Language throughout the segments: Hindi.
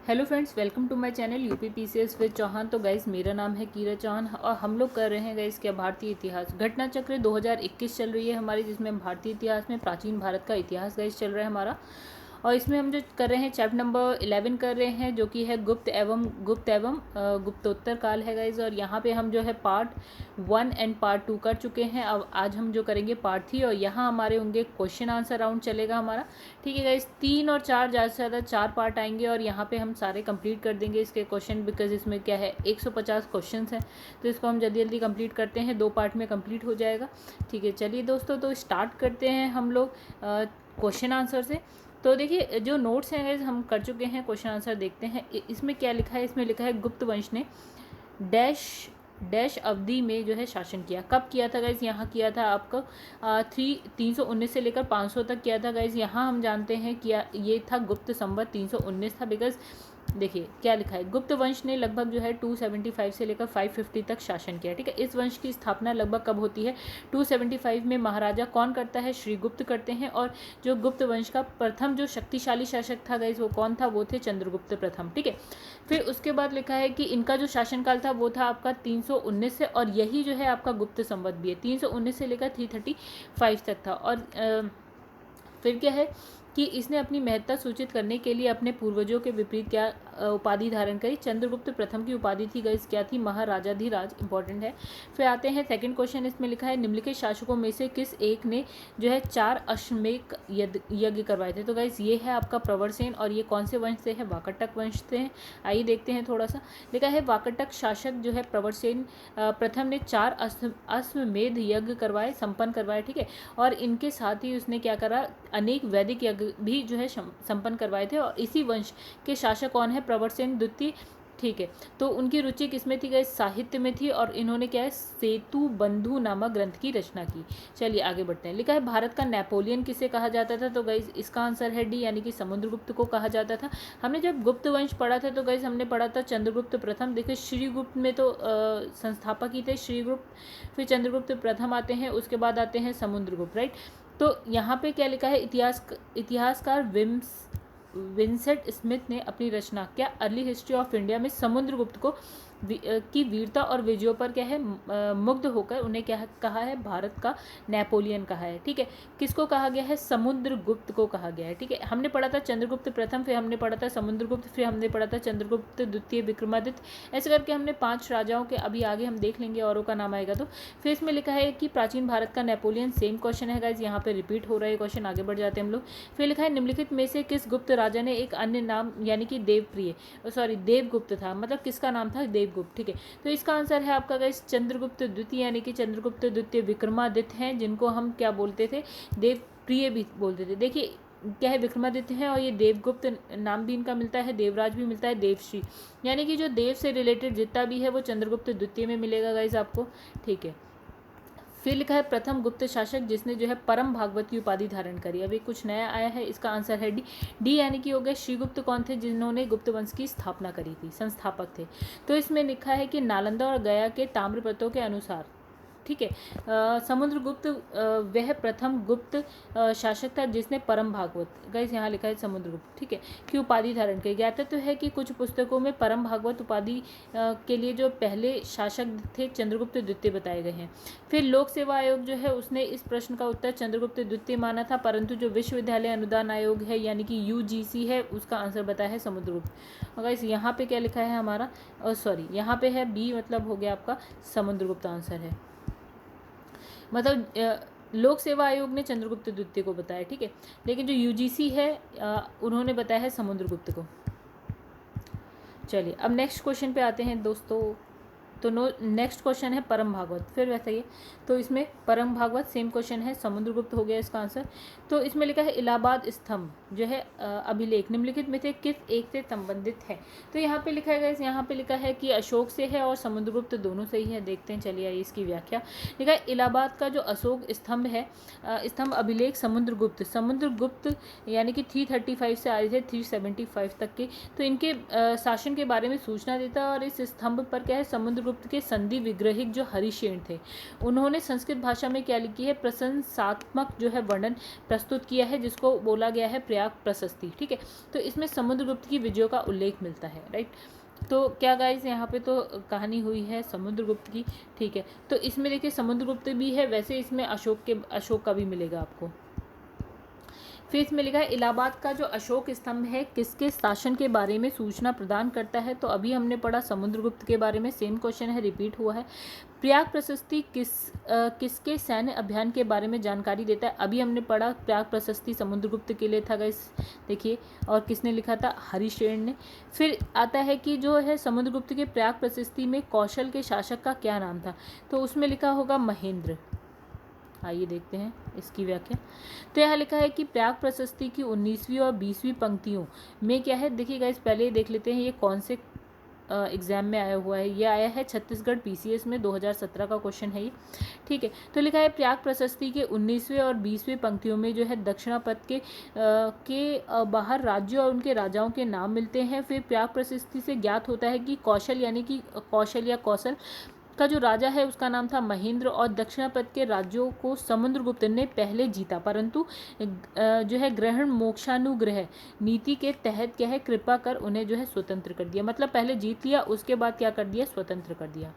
Hello friends, welcome to my channel UP PCS with Chauhan. तो गाइज़, मेरा नाम है कीरा चौहान और हम लोग कर रहे हैं गाइज़ क्या भारतीय इतिहास घटना चक्र 2021 चल रही है हमारी, जिसमें हम भारतीय इतिहास में प्राचीन भारत का इतिहास गाइज़ चल रहा है हमारा। और इसमें हम जो कर रहे हैं चैप्टर नंबर 11 कर रहे हैं, जो कि है गुप्त एवं गुप्तोत्तर काल है गाइज। और यहाँ पे हम जो है पार्ट 1 एंड पार्ट 2 कर चुके हैं। अब आज हम जो करेंगे पार्ट 3, और यहाँ हमारे होंगे क्वेश्चन आंसर राउंड चलेगा हमारा। ठीक है गाइज, 3 और 4 ज़्यादा से ज़्यादा 4 पार्ट आएंगे और यहाँ पे हम सारे कंप्लीट कर देंगे इसके क्वेश्चन, बिकॉज इसमें क्या है 150 क्वेश्चन हैं। तो इसको हम जल्दी जल्दी कंप्लीट करते हैं, 2 पार्ट में कंप्लीट हो जाएगा। ठीक है, चलिए दोस्तों, तो स्टार्ट करते हैं हम लोग क्वेश्चन आंसर से। तो देखिए, जो नोट्स हैं गाइस हम कर चुके हैं, क्वेश्चन आंसर देखते हैं। इसमें क्या लिखा है? इसमें लिखा है गुप्त वंश ने डैश डैश अवधि में जो है शासन किया। कब किया था गाइज? यहाँ किया था आपको 319 से लेकर 500 तक किया था गाइज। यहाँ हम जानते हैं कि ये था गुप्त संवत 319 था, बिकॉज देखिए क्या लिखा है, गुप्त वंश ने लगभग जो है 275 से लेकर 550 तक शासन किया। ठीक है, इस वंश की स्थापना लगभग कब होती है? 275 में महाराजा कौन करता है? श्रीगुप्त करते हैं। और जो गुप्त वंश का प्रथम जो शक्तिशाली शासक था गाइज, वो कौन था? वो थे चंद्रगुप्त प्रथम। ठीक है, फिर उसके बाद लिखा है कि इनका जो शासनकाल था वो था आपका 319 से, और यही जो है आपका गुप्त संवत भी है, 319 से लेकर 335 तक था। और फिर क्या है कि इसने अपनी महत्ता सूचित करने के लिए अपने पूर्वजों के विपरीत क्या उपाधि धारण करी? चंद्रगुप्त प्रथम की उपाधि थी गाइस, क्या थी? महाराजाधिराज। इंपॉर्टेंट है। फिर आते हैं सेकंड क्वेश्चन। इसमें लिखा है निम्नलिखित शासकों में से किस एक ने जो है 4 अश्वमेध यज्ञ करवाए थे? तो गाइस ये है आपका प्रवरसेन, और ये कौन से वंश से है? वाकटक वंश से है। आइए देखते हैं थोड़ा सा। लिखा है वाकटक शासक जो है प्रवरसेन प्रथम ने 4 अश्वमेध यज्ञ संपन्न करवाए। ठीक है, और इनके साथ ही उसने क्या करा? अनेक वैदिक यज्ञ भी जो है संपन्न करवाए थे। और इसी वंश के शासक कौन है? प्रवरसेन द्वितीय। ठीक है, तो उनकी रुचि किसमें थी गाइस? साहित्य में थी, और इन्होंने क्या है सेतु बंधु नामक ग्रंथ की रचना की। चलिए आगे बढ़ते हैं। लिखा है भारत का नेपोलियन किसे कहा जाता था? तो गाइस इसका आंसर है डी, यानी कि समुद्रगुप्त को कहा जाता था। हमने जब गुप्त वंश पढ़ा था तो गाइस हमने पढ़ा था चंद्रगुप्त प्रथम। देखिए श्रीगुप्त में तो संस्थापक ही थे श्रीगुप्त, फिर चंद्रगुप्त प्रथम आते हैं, उसके बाद आते हैं समुद्रगुप्त, राइट। तो यहाँ पे क्या लिखा है? इतिहासकार विंसेंट स्मिथ ने अपनी रचना क्या अर्ली हिस्ट्री ऑफ इंडिया में समुद्रगुप्त को की वीरता और विजयों पर क्या है मुग्ध होकर उन्हें क्या कहा है? भारत का नेपोलियन कहा है। ठीक है, किसको कहा गया है? समुद्रगुप्त को कहा गया है। ठीक है, हमने पढ़ा था चंद्रगुप्त प्रथम, फिर हमने पढ़ा था समुद्रगुप्त, फिर हमने पढ़ा था चंद्रगुप्त द्वितीय विक्रमादित्य। ऐसे करके हमने 5 राजाओं के अभी आगे हम देख लेंगे, औरों का नाम आएगा तो। फिर इसमें लिखा है कि प्राचीन भारत का नेपोलियन, सेम क्वेश्चन है गाइज, यहाँ पे रिपीट हो रहा है क्वेश्चन। आगे बढ़ जाते हैं हम लोग। फिर लिखा है निम्नलिखित में से किस गुप्त राजा ने एक अन्य नाम यानी कि देवगुप्त था? मतलब किसका नाम था? देवगुप्त। ठीक है, तो इसका आंसर है आपका गाइस चंद्रगुप्त द्वितीय, यानी कि चंद्रगुप्त द्वितीय विक्रमादित्य हैं, जिनको हम क्या बोलते थे? देवप्रिय भी बोलते थे। देखिए क्या है, विक्रमादित्य हैं, और ये देवगुप्त नाम भी इनका मिलता है, देवराज भी मिलता है, देवश्री, यानी कि जो देव से रिलेटेड जितना भी है वो चंद्रगुप्त द्वितीय में मिलेगा गाइस आपको। ठीक है, फिर लिखा है प्रथम गुप्त शासक जिसने जो है परम भागवत की उपाधि धारण करी। अभी कुछ नया आया है, इसका आंसर है डी, यानी कि हो गया श्रीगुप्त। कौन थे? जिन्होंने गुप्त वंश की स्थापना करी थी, संस्थापक थे। तो इसमें लिखा है कि नालंदा और गया के ताम्रपत्रों के अनुसार, ठीक है, समुद्रगुप्त वह प्रथम गुप्त शासक था जिसने परम भागवत, गाइस यहाँ लिखा है समुद्रगुप्त, ठीक है, की उपाधि धारण की। ज्ञात तो है कि कुछ पुस्तकों में परम भागवत उपाधि के लिए जो पहले शासक थे चंद्रगुप्त द्वितीय बताए गए हैं। फिर लोक सेवा आयोग जो है उसने इस प्रश्न का उत्तर चंद्रगुप्त द्वितीय माना था, परंतु जो विश्वविद्यालय अनुदान आयोग है यानी कि यूजीसी है, उसका आंसर बताया है समुद्रगुप्त। और गाइस यहाँ पे क्या लिखा है हमारा? सॉरी, यहाँ पे है बी, मतलब हो गया आपका समुद्रगुप्त आंसर है। मतलब लोक सेवा आयोग ने चंद्रगुप्त द्वितीय को बताया, ठीक है, लेकिन जो यूजीसी है उन्होंने बताया है समुद्रगुप्त को। चलिए अब नेक्स्ट क्वेश्चन पे आते हैं दोस्तों। तो नेक्स्ट क्वेश्चन है परम भागवत। फिर बताइए, तो इसमें परम भागवत सेम क्वेश्चन है, समुद्रगुप्त हो गया इसका आंसर। तो इसमें लिखा है इलाहाबाद स्तंभ जो है अभिलेख निम्नलिखित में से किस एक से संबंधित है? तो यहाँ पे लिखा है गाइस, यहाँ पे लिखा है कि अशोक से है और समुद्रगुप्त दोनों से ही है। देखते हैं, चलिए आइए इसकी व्याख्या। लिखा है इलाहाबाद का जो अशोक स्तंभ है, स्तंभ अभिलेख समुद्रगुप्त यानी कि 335 से आए थे 375 तक के, तो इनके शासन के बारे में सूचना देता है। और इस स्तंभ पर क्या है? समुद्रगुप्त समुद्रगुप्त के संधि विग्रहिक जो हरिशेन थे, उन्होंने संस्कृत भाषा में क्या लिखी है, प्रशंसात्मक जो है वर्णन प्रस्तुत किया है, जिसको बोला गया है प्रयाग प्रशस्ति। ठीक है, तो इसमें समुद्रगुप्त की विजयों का उल्लेख मिलता है। राइट, तो क्या गाइस यहाँ पे तो कहानी हुई है समुद्रगुप्त की। ठीक है, तो इसमें देखिए समुद्रगुप्त भी है, वैसे इसमें अशोक का भी मिलेगा आपको। फिर इसमें लिखा है इलाहाबाद का जो अशोक स्तंभ है किसके शासन के बारे में सूचना प्रदान करता है। तो अभी हमने पढ़ा समुद्रगुप्त के बारे में, सेम क्वेश्चन है, रिपीट हुआ है। प्रयाग प्रशस्ति किसके सैन्य अभियान के बारे में जानकारी देता है। अभी हमने पढ़ा प्रयाग प्रशस्ति समुद्रगुप्त के लिए था गाइस, देखिए, और किसने लिखा था, हरिशेन ने। फिर आता है कि जो है समुद्रगुप्त के प्रयाग प्रशस्ति में कौशल के शासक का क्या नाम था। तो उसमें लिखा होगा महेंद्र। आइए देखते हैं इसकी व्याख्या। तो यहाँ लिखा है कि प्रयाग प्रशस्ति की 19वीं और 20वीं पंक्तियों में क्या है, देखिएगा इस पहले ही देख लेते हैं ये कौन से एग्जाम में आया हुआ है। ये आया है छत्तीसगढ़ PCS में, 2017 का क्वेश्चन है ये। ठीक है, तो लिखा है प्रयाग प्रशस्ति के 19वें और 20वें पंक्तियों में जो है दक्षिणापथ के बाहर राज्यों और उनके राजाओं के नाम मिलते हैं। फिर प्रयाग प्रशस्ति से ज्ञात होता है कि कौशल यानी कि कौशल या कौशल का जो राजा है उसका नाम था महेंद्र, और दक्षिणापथ के राज्यों को समुद्रगुप्त ने पहले जीता, परंतु जो है ग्रहण मोक्षानुग्रह नीति के तहत क्या है, कृपा कर उन्हें जो है स्वतंत्र कर दिया। मतलब पहले जीत लिया, उसके बाद क्या कर दिया, स्वतंत्र कर दिया।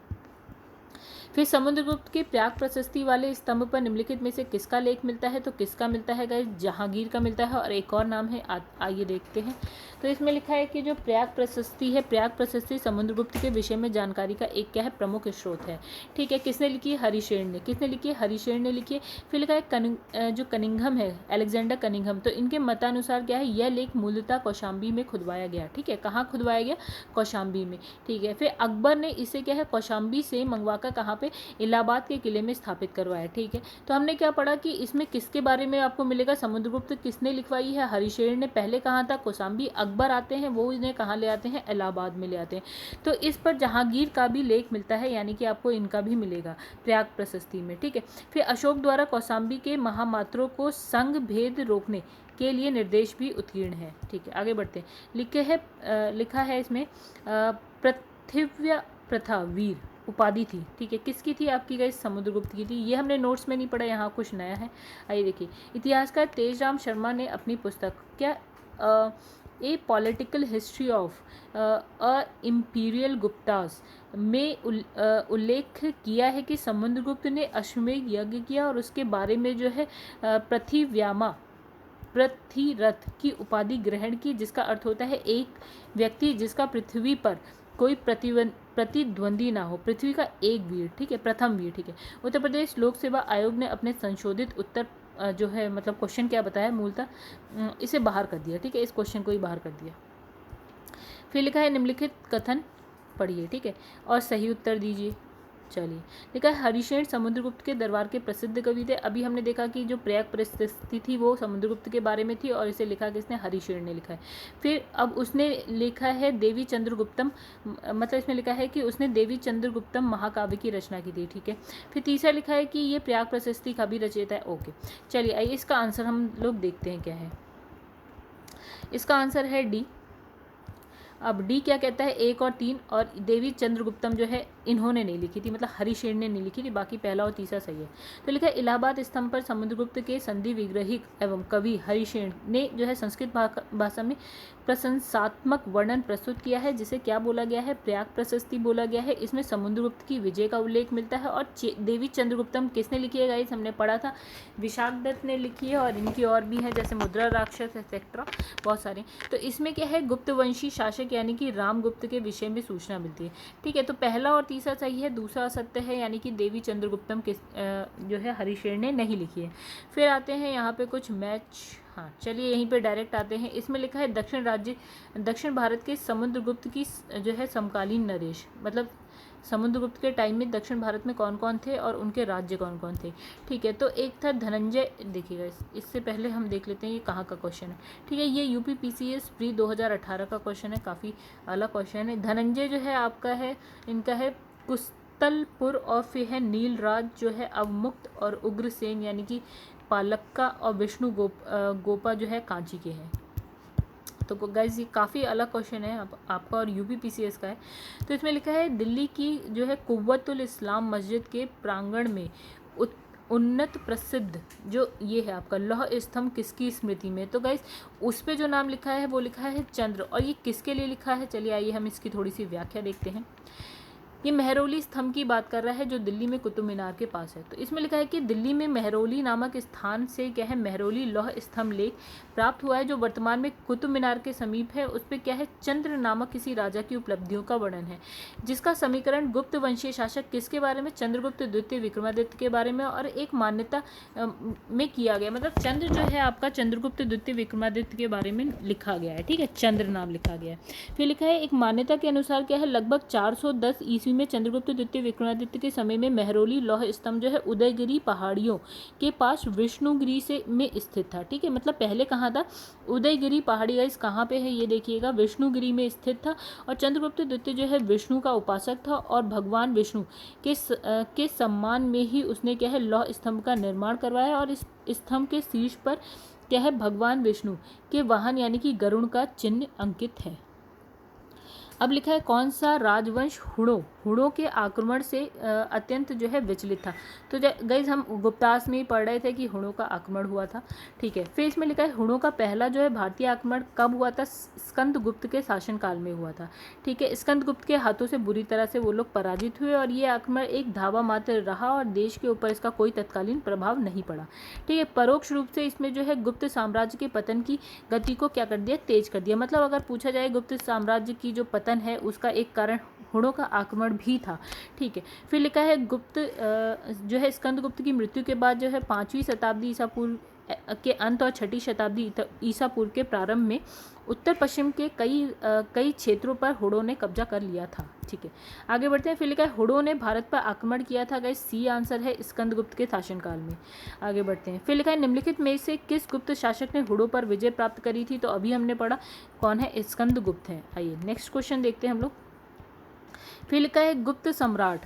फिर समुद्रगुप्त के प्रयाग प्रशस्ति वाले स्तंभ पर निम्नलिखित में से किसका लेख मिलता है। तो किसका मिलता है गाइस, जहांगीर का मिलता है, और एक और नाम है, आइए देखते हैं। तो इसमें लिखा है कि जो प्रयाग प्रशस्ति है, प्रयाग प्रशस्ति समुद्रगुप्त के विषय में जानकारी का एक क्या है, प्रमुख स्रोत है। ठीक है, किसने लिखी है, हरिशेन ने। किसने लिखी है, हरिशेन ने लिखी है। फिर लिखा है जो कनिंघम है, अलेक्जेंडर कनिंघम, तो इनके मतानुसार क्या है, यह लेख मूलतः कौशाम्बी में खुदवाया गया। ठीक है, कहाँ खुदवाया गया, कौशाम्बी में। ठीक है, फिर अकबर ने इसे क्या है, कौशाम्बी से मंगवाकर कहाँ पे, इलाहाबाद के किले में स्थापित करवाया। ठीक है, तो हमने क्या पढ़ा कि इसमें किसके बारे में आपको मिलेगा, समुद्रगुप्त किसने लिखवाई है, हरिशेन ने। पहले कहाँ था, कौशाम्बी। अकबर आते हैं, वो इन्हें कहाँ ले आते हैं, इलाहाबाद में ले आते हैं। तो इस पर जहांगीर का भी लेख मिलता है, यानी कि आपको इनका भी मिलेगा प्रयाग प्रशस्ति में। ठीक है, फिर अशोक द्वारा कौशाम्बी के महामात्रों को संघ भेद रोकने के लिए निर्देश भी उत्कीर्ण है। ठीक है, आगे बढ़ते हैं। लिखा है इसमें पृथ्व्य प्रथा वीर उपाधि थी। ठीक है, किसकी थी, आपकी गाइस समुद्रगुप्त की थी। ये हमने नोट्स में नहीं पढ़ा, यहाँ कुछ नया है। आइए देखिए, इतिहासकार तेजराम शर्मा ने अपनी पुस्तक क्या a political history of imperial Guptas में उल्लेख किया है कि समुद्रगुप्त ने अश्वमेध यज्ञ किया और उसके बारे में जो है पृथ्वीरथ की उपाधि ग्रहण की, जिसका अर्थ होता है एक व्यक्ति जिसका पृथ्वी पर कोई प्रतिद्वंदी ना हो, पृथ्वी का एक वीर। ठीक है, प्रथम वीर। ठीक है, उत्तर प्रदेश लोक सेवा आयोग ने अपने संशोधित उत्तर जो है मतलब क्वेश्चन क्या बताया, मूलतः इसे बाहर कर दिया। ठीक है, इस क्वेश्चन को ही बाहर कर दिया। फिर लिखा है निम्नलिखित कथन पढ़िए। ठीक है, और सही उत्तर दीजिए। चलिए, लिखा है हरिशेन समुद्रगुप्त के दरबार के प्रसिद्ध कवि थे। अभी हमने देखा कि जो प्रयाग प्रशस्ति थी वो समुद्रगुप्त के बारे में थी, और इसे लिखा किसने, हरिशेन ने लिखा है। फिर अब उसने लिखा है देवी चंद्रगुप्तम, मतलब इसमें लिखा है कि उसने देवी चंद्रगुप्तम महाकाव्य की रचना की थी। ठीक है, फिर तीसरा लिखा है कि ये प्रयाग प्रशस्ति का भी रचयिता है। ओके, चलिए आइए इसका आंसर हम लोग देखते हैं क्या है। इसका आंसर है डी। अब डी क्या कहता है, 1 और 3, और देवी चंद्रगुप्तम जो है इन्होंने नहीं लिखी थी, मतलब हरिशेन ने नहीं लिखी थी, बाकी पहला और तीसरा सही है। तो लिखा है इलाहाबाद स्तंभ पर समुद्रगुप्त के संधि विग्रहिक एवं कवि हरिशेन ने जो है संस्कृत भाषा में प्रशंसात्मक वर्णन प्रस्तुत किया है, जिसे क्या बोला गया है, प्रयाग प्रशस्ति बोला गया है। इसमें समुद्रगुप्त की विजय का उल्लेख मिलता है। और देवी चंद्रगुप्तम किसने लिखी है गाइस, हमने पढ़ा था विशाख दत्त ने लिखी है, और इनकी और भी है जैसे मुद्रा राक्षस एक्सेट्रा बहुत सारे। तो इसमें क्या है, गुप्तवंशी शासक यानी कि रामगुप्त के विषय में सूचना मिलती है। ठीक है, तो पहला और तीसरा सही है, दूसरा असत्य है, यानी कि देवी चंद्रगुप्तम जो है हरिशेन ने नहीं लिखी है। फिर आते हैं यहाँ पे कुछ मैच। हाँ, चलिए यहीं पे डायरेक्ट आते हैं। इसमें लिखा है दक्षिण भारत के समुद्रगुप्त की जो है समकालीन नरेश, मतलब समुद्रगुप्त के टाइम में दक्षिण भारत में कौन कौन थे और उनके राज्य कौन कौन थे। ठीक है, तो एक था धनंजय, देखिएगा इससे पहले हम देख लेते हैं ये कहाँ का क्वेश्चन है। ठीक है, ये यूपी PCS प्री 2018 का क्वेश्चन है, काफ़ी अलग क्वेश्चन है। धनंजय जो है आपका है, इनका है कुस्तलपुर, और फिर है नीलराज जो है अवमुक्त, और उग्रसेन यानी कि पालक्का, और विष्णु गोपा जो है कांची के हैं। तो गाइज ये काफ़ी अलग क्वेश्चन है आपका और यूपीपीसीएस का है। तो इसमें लिखा है दिल्ली की जो है कुव्वतुल इस्लाम मस्जिद के प्रांगण में उन्नत प्रसिद्ध जो ये है आपका लौह स्तंभ किसकी स्मृति में। तो गाइज उस पे जो नाम लिखा है वो लिखा है चंद्र, और ये किसके लिए लिखा है, चलिए आइए हम इसकी थोड़ी सी व्याख्या देखते हैं। ये मेहरौली स्तंभ की बात कर रहा है जो दिल्ली में कुतुब मीनार के पास है। तो इसमें लिखा है कि दिल्ली में मेहरौली नामक स्थान से क्या है मेहरौली लौह स्तंभ लेख प्राप्त हुआ है जो वर्तमान में कुतुब मीनार के समीप है। उस पर क्या है चंद्र नामक किसी राजा की उपलब्धियों का वर्णन है, जिसका समीकरण गुप्त वंशीय शासक किसके बारे में, चंद्रगुप्त द्वितीय विक्रमादित्य के बारे में और एक मान्यता में किया गया। मतलब चंद्र जो है आपका चंद्रगुप्त द्वितीय विक्रमादित्य के बारे में लिखा गया है, ठीक है, चंद्र नाम लिखा गया है। फिर लिखा है एक मान्यता के अनुसार क्या है लगभग 410 ईस्वी में चंद्रगुप्त द्वितीय विक्रमादित्य के समय में मेहरौली लौह स्तंभ जो है उदयगिरी पहाड़ियों के पास विष्णुगिरी से में स्थित था, ठीक है। मतलब पहले कहाँ था, उदयगिरी पहाड़ी गाइस कहाँ पे है ये देखिएगा, विष्णुगिरी में स्थित था। और चंद्रगुप्त द्वितीय जो है विष्णु का उपासक था और भगवान विष्णु के सम्मान में ही उसने क्या है लौह स्तंभ का निर्माण करवाया। और इस स्तंभ के शीर्ष पर क्या है भगवान विष्णु के वाहन यानी कि गरुड़ का चिन्ह अंकित है। अब लिखा है कौन सा राजवंश हुड़ों के आक्रमण से अत्यंत जो है विचलित था। तो गाइज हम गुप्तास में ही पढ़ रहे थे कि हुड़ों का आक्रमण हुआ था, ठीक है। फिर इसमें लिखा है हुड़ों का पहला जो है भारतीय आक्रमण कब हुआ था, स्कंदगुप्त के शासनकाल में हुआ था, ठीक है। स्कंदगुप्त के हाथों से बुरी तरह से वो लोग पराजित हुए और ये आक्रमण एक धावा मात्र रहा और देश के ऊपर इसका कोई तत्कालीन प्रभाव नहीं पड़ा, ठीक है। परोक्ष रूप से इसमें जो है गुप्त साम्राज्य के पतन की गति को क्या कर दिया, तेज कर दिया। मतलब अगर पूछा जाए गुप्त साम्राज्य की जो पतन है उसका एक कारण हुड़ों का आक्रमण भी था, ठीक है। फिर लिखा है गुप्त जो है स्कंदगुप्त की मृत्यु के बाद जो है 5वीं शताब्दी ईसा पूर्व के अंत और 6ठी शताब्दी ईसा पूर्व के प्रारंभ में उत्तर पश्चिम के कई क्षेत्रों पर हुड़ों ने कब्जा कर लिया था, ठीक है। आगे बढ़ते हैं। फिर लिखा है हुड़ों ने भारत पर आक्रमण किया था, गाइस सी आंसर है स्कंदगुप्त के शासनकाल में। आगे बढ़ते हैं। फिर लिखा है निम्नलिखित में से किस गुप्त शासक ने हुड़ों पर विजय प्राप्त करी थी। तो अभी हमने पढ़ा कौन है, स्कंदगुप्त है। आइए नेक्स्ट क्वेश्चन देखते हैं हम लोग। फिर लिखा है गुप्त सम्राट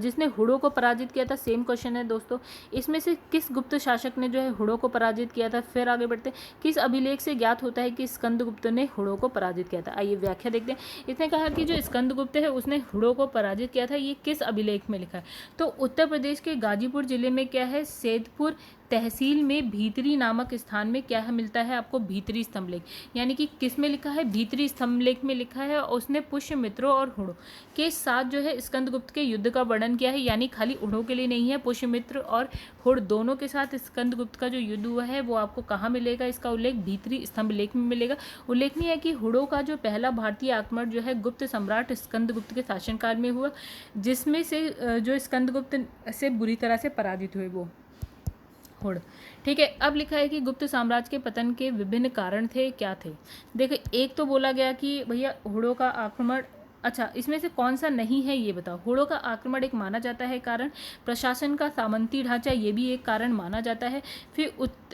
जिसने हुड़ों को पराजित किया था, सेम क्वेश्चन है दोस्तों। इसमें से किस गुप्त शासक ने जो है हुड़ों को पराजित किया था। फिर आगे बढ़ते हैं, किस अभिलेख से ज्ञात होता है कि स्कंदगुप्त ने हुड़ों को पराजित किया था। आइए व्याख्या देखते हैं। इसने कहा कि जो स्कंदगुप्त है उसने हुड़ों को पराजित किया था, ये किस अभिलेख में लिखा है। तो उत्तर प्रदेश के गाजीपुर जिले में क्या है सैदपुर तहसील में भीतरी नामक स्थान में क्या है मिलता है आपको भीतरी स्तंभलेख, यानी कि किस में लिखा है, भीतरी स्तंभलेख में लिखा है। और उसने पुष्यमित्रों और हुड़ों के साथ जो है स्कंदगुप्त के युद्ध का वर्णन किया है, यानी खाली हुड़ों के लिए नहीं है, पुष्यमित्र और हुड़ दोनों के साथ स्कंदगुप्त का जो युद्ध हुआ है वो आपको कहाँ मिलेगा, इसका उल्लेख भीतरी स्तंभलेख में मिलेगा। उल्लेखनीय है कि हुड़ों का जो पहला भारतीय आक्रमण जो है गुप्त सम्राट स्कंदगुप्त के शासनकाल में हुआ, जिसमें से जो स्कंदगुप्त से बुरी तरह से पराजित हुए वो हुड़, ठीक है। अब लिखा है कि गुप्त साम्राज्य के पतन के विभिन्न कारण थे, क्या थे। देखो एक तो बोला गया कि भैया हुड़ों का आक्रमण, अच्छा इसमें से कौन सा नहीं है ये बताओ। हुड़ों का आक्रमण एक माना जाता है कारण, प्रशासन का सामंती ढांचा ये भी एक कारण माना जाता है। फिर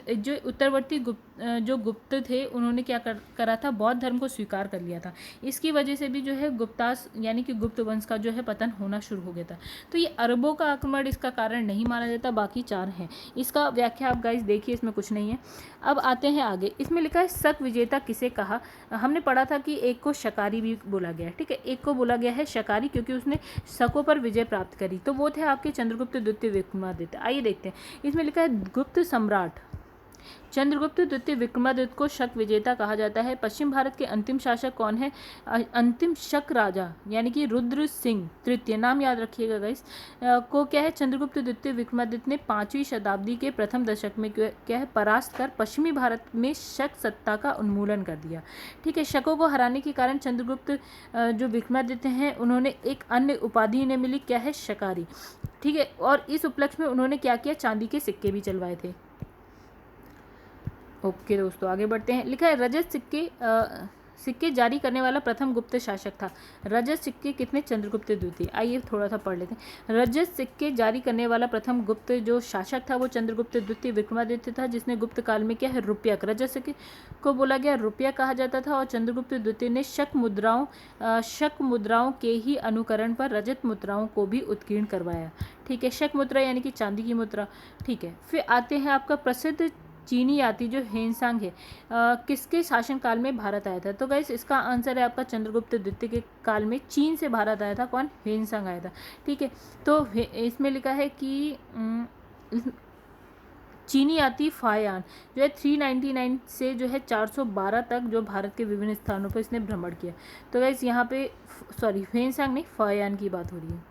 जो उत्तरवर्ती गुप्त थे उन्होंने क्या करा था, बौद्ध धर्म को स्वीकार कर लिया था। इसकी वजह से भी जो है गुप्तास यानी कि गुप्त वंश का जो है पतन होना शुरू हो गया था। तो ये अरबों का आक्रमण इसका कारण नहीं माना जाता, बाकी 4 हैं। इसका व्याख्या आप गाइस देखिए, इसमें कुछ नहीं है। अब आते हैं आगे। इसमें लिखा है शक विजेता किसे कहा। हमने पढ़ा था कि एक को शकारी भी बोला गया है, ठीक है। एक को बोला गया है शकारी क्योंकि उसने शकों पर विजय प्राप्त करी, तो वो थे आपके चंद्रगुप्त द्वितीय विक्रमादित्य। आइए देखते हैं। इसमें लिखा है गुप्त सम्राट चंद्रगुप्त द्वितीय विक्रमादित्य को शक विजेता कहा जाता है। पश्चिम भारत के अंतिम शासक कौन है, अंतिम शक राजा यानी कि रुद्र सिंह तृतीय, नाम याद रखिएगा गाइस, को क्या है चंद्रगुप्त द्वितीय विक्रमादित्य ने 5वीं शताब्दी के प्रथम दशक में क्या है परास्त कर पश्चिमी भारत में शक सत्ता का उन्मूलन कर दिया, ठीक है। शकों को हराने के कारण चंद्रगुप्त जो विक्रमादित्य हैं उन्होंने एक अन्य उपाधि इन्हें मिली, क्या है शकारी, ठीक है। और इस उपलक्ष्य में उन्होंने क्या किया, चांदी के सिक्के भी चलवाए थे। ओके दोस्तों आगे बढ़ते हैं। लिखा है रजत सिक्के जारी करने वाला प्रथम गुप्त शासक था। रजत सिक्के कितने, चंद्रगुप्त द्वितीय। आइए थोड़ा सा पढ़ लेते हैं। रजत सिक्के जारी करने वाला प्रथम गुप्त जो शासक था वो चंद्रगुप्त द्वितीय विक्रमादित्य था, जिसने गुप्त काल में क्या है रुपयक, रजत सिक्के को बोला गया रुपया कहा जाता था। और चंद्रगुप्त द्वितीय ने शक मुद्राओं के ही अनुकरण पर रजत मुद्राओं को भी उत्कीर्ण करवाया, ठीक है। शक मुद्रा यानी कि चांदी की मुद्रा, ठीक है। फिर आते हैं आपका प्रसिद्ध चीनी यात्री जो हेनसांग है किसके शासनकाल में भारत आया था? तो गाइस इसका आंसर है आपका चंद्रगुप्त द्वितीय के काल में चीन से भारत आया था। कौन? हेनसांग आया था। ठीक है, तो इसमें लिखा है कि चीनी यात्री फायान जो है 399 से जो है 412 तक जो भारत के विभिन्न स्थानों पर इसने भ्रमण किया। तो गाइस यहाँ पे सॉरी हेनसांग नहीं, फायान की बात हो रही है।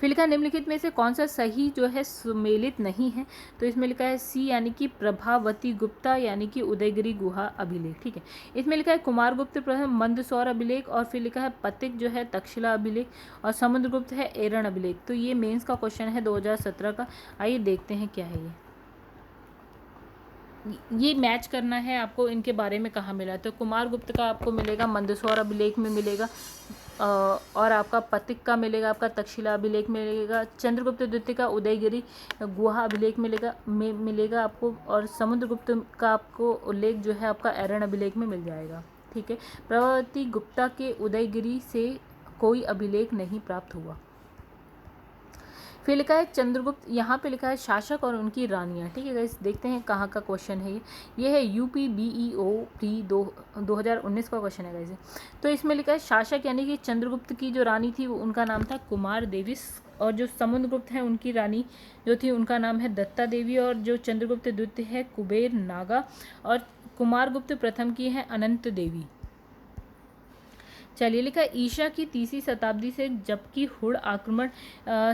फिर लिखा निम्नलिखित में से कौन सा सही जो है सुमेलित नहीं है? तो इसमें लिखा है सी यानी कि प्रभावती गुप्ता यानी कि उदयगिरी गुहा अभिलेख। ठीक है, इसमें लिखा है कुमारगुप्त प्रथम मंदसौर अभिलेख, और फिर लिखा है पतिक जो है तक्षशिला अभिलेख, और समुद्रगुप्त है एरण अभिलेख। तो ये मेंस का क्वेश्चन है 2017 का। आइए देखते हैं क्या है ये मैच करना है आपको इनके बारे में कहाँ मिला। तो कुमारगुप्त का आपको मिलेगा मंदसौर अभिलेख में मिलेगा, और आपका पतिक का मिलेगा, आपका तक्षशिला अभिलेख मिलेगा, चंद्रगुप्त द्वितीय का उदयगिरी गुहा अभिलेख मिलेगा आपको, और समुद्रगुप्त का आपको उल्लेख जो है आपका एरण अभिलेख में मिल जाएगा। ठीक है, प्रभावती गुप्ता के उदयगिरी से कोई अभिलेख नहीं प्राप्त हुआ। फिर लिखा है चंद्रगुप्त, यहाँ पे लिखा है शासक और उनकी रानियाँ। ठीक है गाइस, देखते हैं कहाँ का क्वेश्चन है ये है UPBEO प्री 2019 का क्वेश्चन है गाइस। तो इसमें लिखा है शासक यानी कि चंद्रगुप्त की जो रानी थी वो उनका नाम था कुमार देवी, और जो समुद्रगुप्त है उनकी रानी जो थी उनका नाम है दत्ता देवी, और जो चंद्रगुप्त द्वितीय है कुबेर नागा, और कुमारगुप्त प्रथम की है अनंत देवी। चलिए लिखा है ईसा की 3वीं शताब्दी से जबकि हुड़ आक्रमण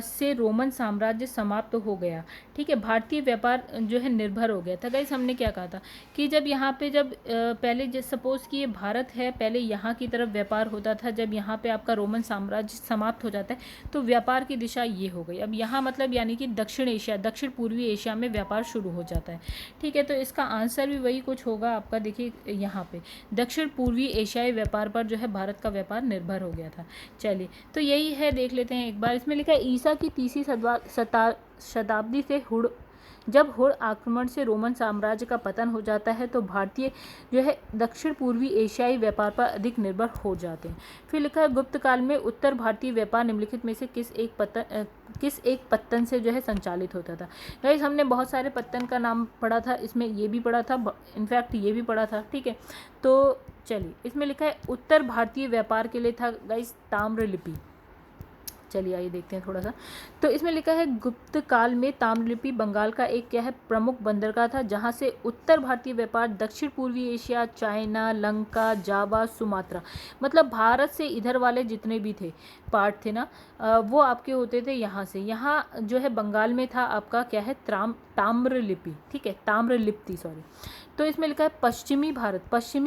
से रोमन साम्राज्य समाप्त हो गया। ठीक है, भारतीय व्यापार जो है निर्भर हो गया था। गाइस हमने क्या कहा था कि जब यहाँ पे पहले सपोज कि ये भारत है, पहले यहाँ की तरफ व्यापार होता था, जब यहाँ पे आपका रोमन साम्राज्य समाप्त हो जाता है तो व्यापार की दिशा ये हो गई। अब यहाँ मतलब यानी कि दक्षिण एशिया, दक्षिण पूर्वी एशिया में व्यापार शुरू हो जाता है। ठीक है, तो इसका आंसर भी वही कुछ होगा आपका। देखिए यहाँ पे दक्षिण पूर्वी एशियाई व्यापार पर जो है भारत का व्यापार निर्भर हो गया था। चलिए तो यही है, देख लेते हैं एक बार। इसमें लिखा है ईसा की 3वीं शताब्दी से जब हुड़ आक्रमण से रोमन साम्राज्य का पतन हो जाता है तो भारतीय जो है दक्षिण पूर्वी एशियाई व्यापार पर अधिक निर्भर हो जाते हैं। फिर लिखा है गुप्त काल में उत्तर भारतीय व्यापार निम्नलिखित में से किस एक पत्तन से जो है संचालित होता था? गाइस हमने बहुत सारे पत्तन का नाम पढ़ा था, इसमें ये भी पढ़ा था, इनफैक्ट ये भी पढ़ा था। ठीक है, तो चलिए इसमें लिखा है उत्तर भारतीय व्यापार के लिए था गाइस ताम्रलिपि। चलिए आइए देखते हैं थोड़ा सा। तो इसमें लिखा है गुप्त काल में ताम्रलिपि बंगाल का एक क्या है प्रमुख बंदरगाह था, जहां से उत्तर भारतीय व्यापार दक्षिण पूर्वी एशिया, चाइना, लंका, जावा, सुमात्रा, मतलब भारत से इधर वाले जितने भी थे पार्ट थे ना, वो आपके होते थे यहाँ से। यहाँ जो है बंगाल में था आपका क्या है ताम्रलिपि। ठीक है, ताम्रलिप्ति सॉरी। तो इसमें लिखा है पश्चिमी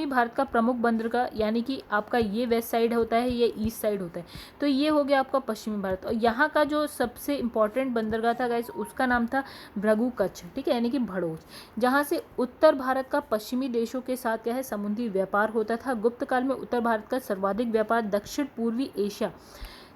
भारत का प्रमुख बंदरगाह, यानी कि आपका ये वेस्ट साइड होता है, ये ईस्ट साइड होता है, तो ये हो गया आपका पश्चिमी भारत। और यहाँ का जो सबसे इम्पॉर्टेंट बंदरगाह था गाइस उसका नाम था भृगु कच्छ। ठीक है, यानी कि भड़ोच, जहाँ से उत्तर भारत का पश्चिमी देशों के साथ क्या है समुद्री व्यापार होता था। गुप्त काल में उत्तर भारत का सर्वाधिक व्यापार दक्षिण पूर्वी एशिया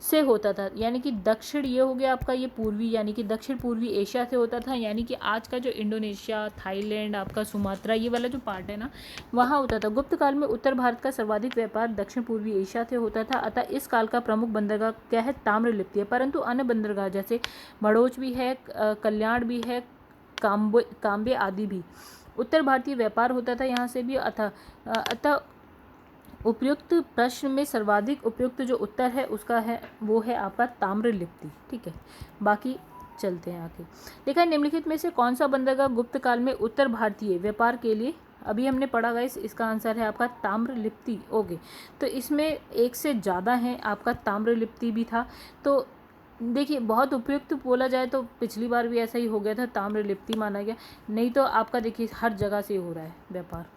से होता था, यानी कि दक्षिण ये हो गया आपका, ये पूर्वी यानी कि दक्षिण पूर्वी एशिया से होता था, यानी कि आज का जो इंडोनेशिया, थाईलैंड, आपका सुमात्रा ये वाला जो पार्ट है ना वहाँ होता था। गुप्त काल में उत्तर भारत का सर्वाधिक व्यापार दक्षिण पूर्वी एशिया से होता था, अतः इस काल का प्रमुख बंदरगाह क्या है ताम्रलिप्ति है। परंतु अन्य बंदरगाह जैसे भड़ोच भी है, कल्याण भी है, काम्बे आदि भी उत्तर भारतीय व्यापार होता था यहाँ से भी। अतः उपयुक्त प्रश्न में सर्वाधिक उपयुक्त जो उत्तर है उसका है वो है आपका ताम्रलिप्ति। ठीक है, बाकी चलते हैं आगे। देखा निम्नलिखित में से कौन सा बंदरगाह गुप्त काल में उत्तर भारतीय व्यापार के लिए, अभी हमने पढ़ा गाइस, इसका आंसर है आपका ताम्रलिप्ति। ओके, तो इसमें एक से ज़्यादा है, आपका ताम्रलिप्ति भी था। तो देखिए बहुत उपयुक्त बोला जाए तो पिछली बार भी ऐसा ही हो गया था, ताम्रलिप्ति माना गया, नहीं तो आपका देखिए हर जगह से हो रहा है व्यापार।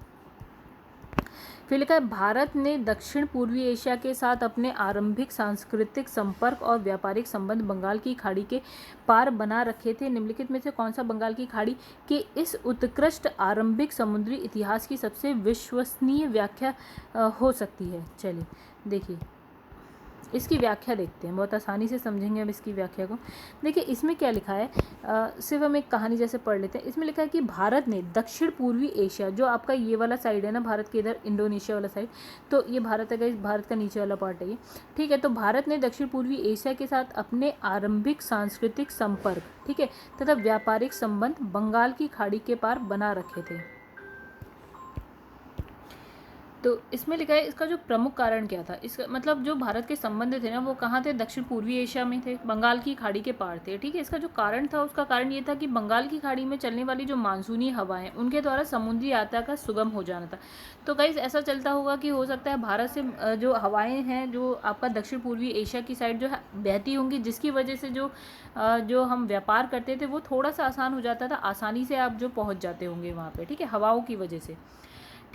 फिर लिखा है भारत ने दक्षिण पूर्वी एशिया के साथ अपने आरंभिक सांस्कृतिक संपर्क और व्यापारिक संबंध बंगाल की खाड़ी के पार बना रखे थे। निम्नलिखित में से कौन सा बंगाल की खाड़ी के इस उत्कृष्ट आरंभिक समुद्री इतिहास की सबसे विश्वसनीय व्याख्या हो सकती है? चलिए देखिए इसकी व्याख्या देखते हैं, बहुत आसानी से समझेंगे हम इसकी व्याख्या को। देखिए इसमें क्या लिखा है, सिर्फ हम एक कहानी जैसे पढ़ लेते हैं। इसमें लिखा है कि भारत ने दक्षिण पूर्वी एशिया, जो आपका ये वाला साइड है ना भारत के इधर इंडोनेशिया वाला साइड, तो ये भारत है गाइस, भारत का नीचे वाला पार्ट है ये, ठीक है। तो भारत ने दक्षिण पूर्वी एशिया के साथ अपने आरंभिक सांस्कृतिक संपर्क, ठीक है, तथा व्यापारिक संबंध बंगाल की खाड़ी के पार बना रखे थे। तो इसमें लिखा है इसका जो प्रमुख कारण क्या था, इसका मतलब जो भारत के संबंध थे ना वो कहाँ थे, दक्षिण पूर्वी एशिया में थे, बंगाल की खाड़ी के पार थे, ठीक है। इसका जो कारण था, उसका कारण ये था कि बंगाल की खाड़ी में चलने वाली जो मानसूनी हवाएं, उनके द्वारा समुद्री यात्रा का सुगम हो जाना था। तो गाइस ऐसा चलता होगा कि हो सकता है भारत से जो हवाएँ हैं जो आपका दक्षिण पूर्वी एशिया की साइड जो है बहती होंगी, जिसकी वजह से जो हम व्यापार करते थे वो थोड़ा सा आसान हो जाता था, आसानी से आप जो पहुँच जाते होंगे वहाँ पर, ठीक है, हवाओं की वजह से,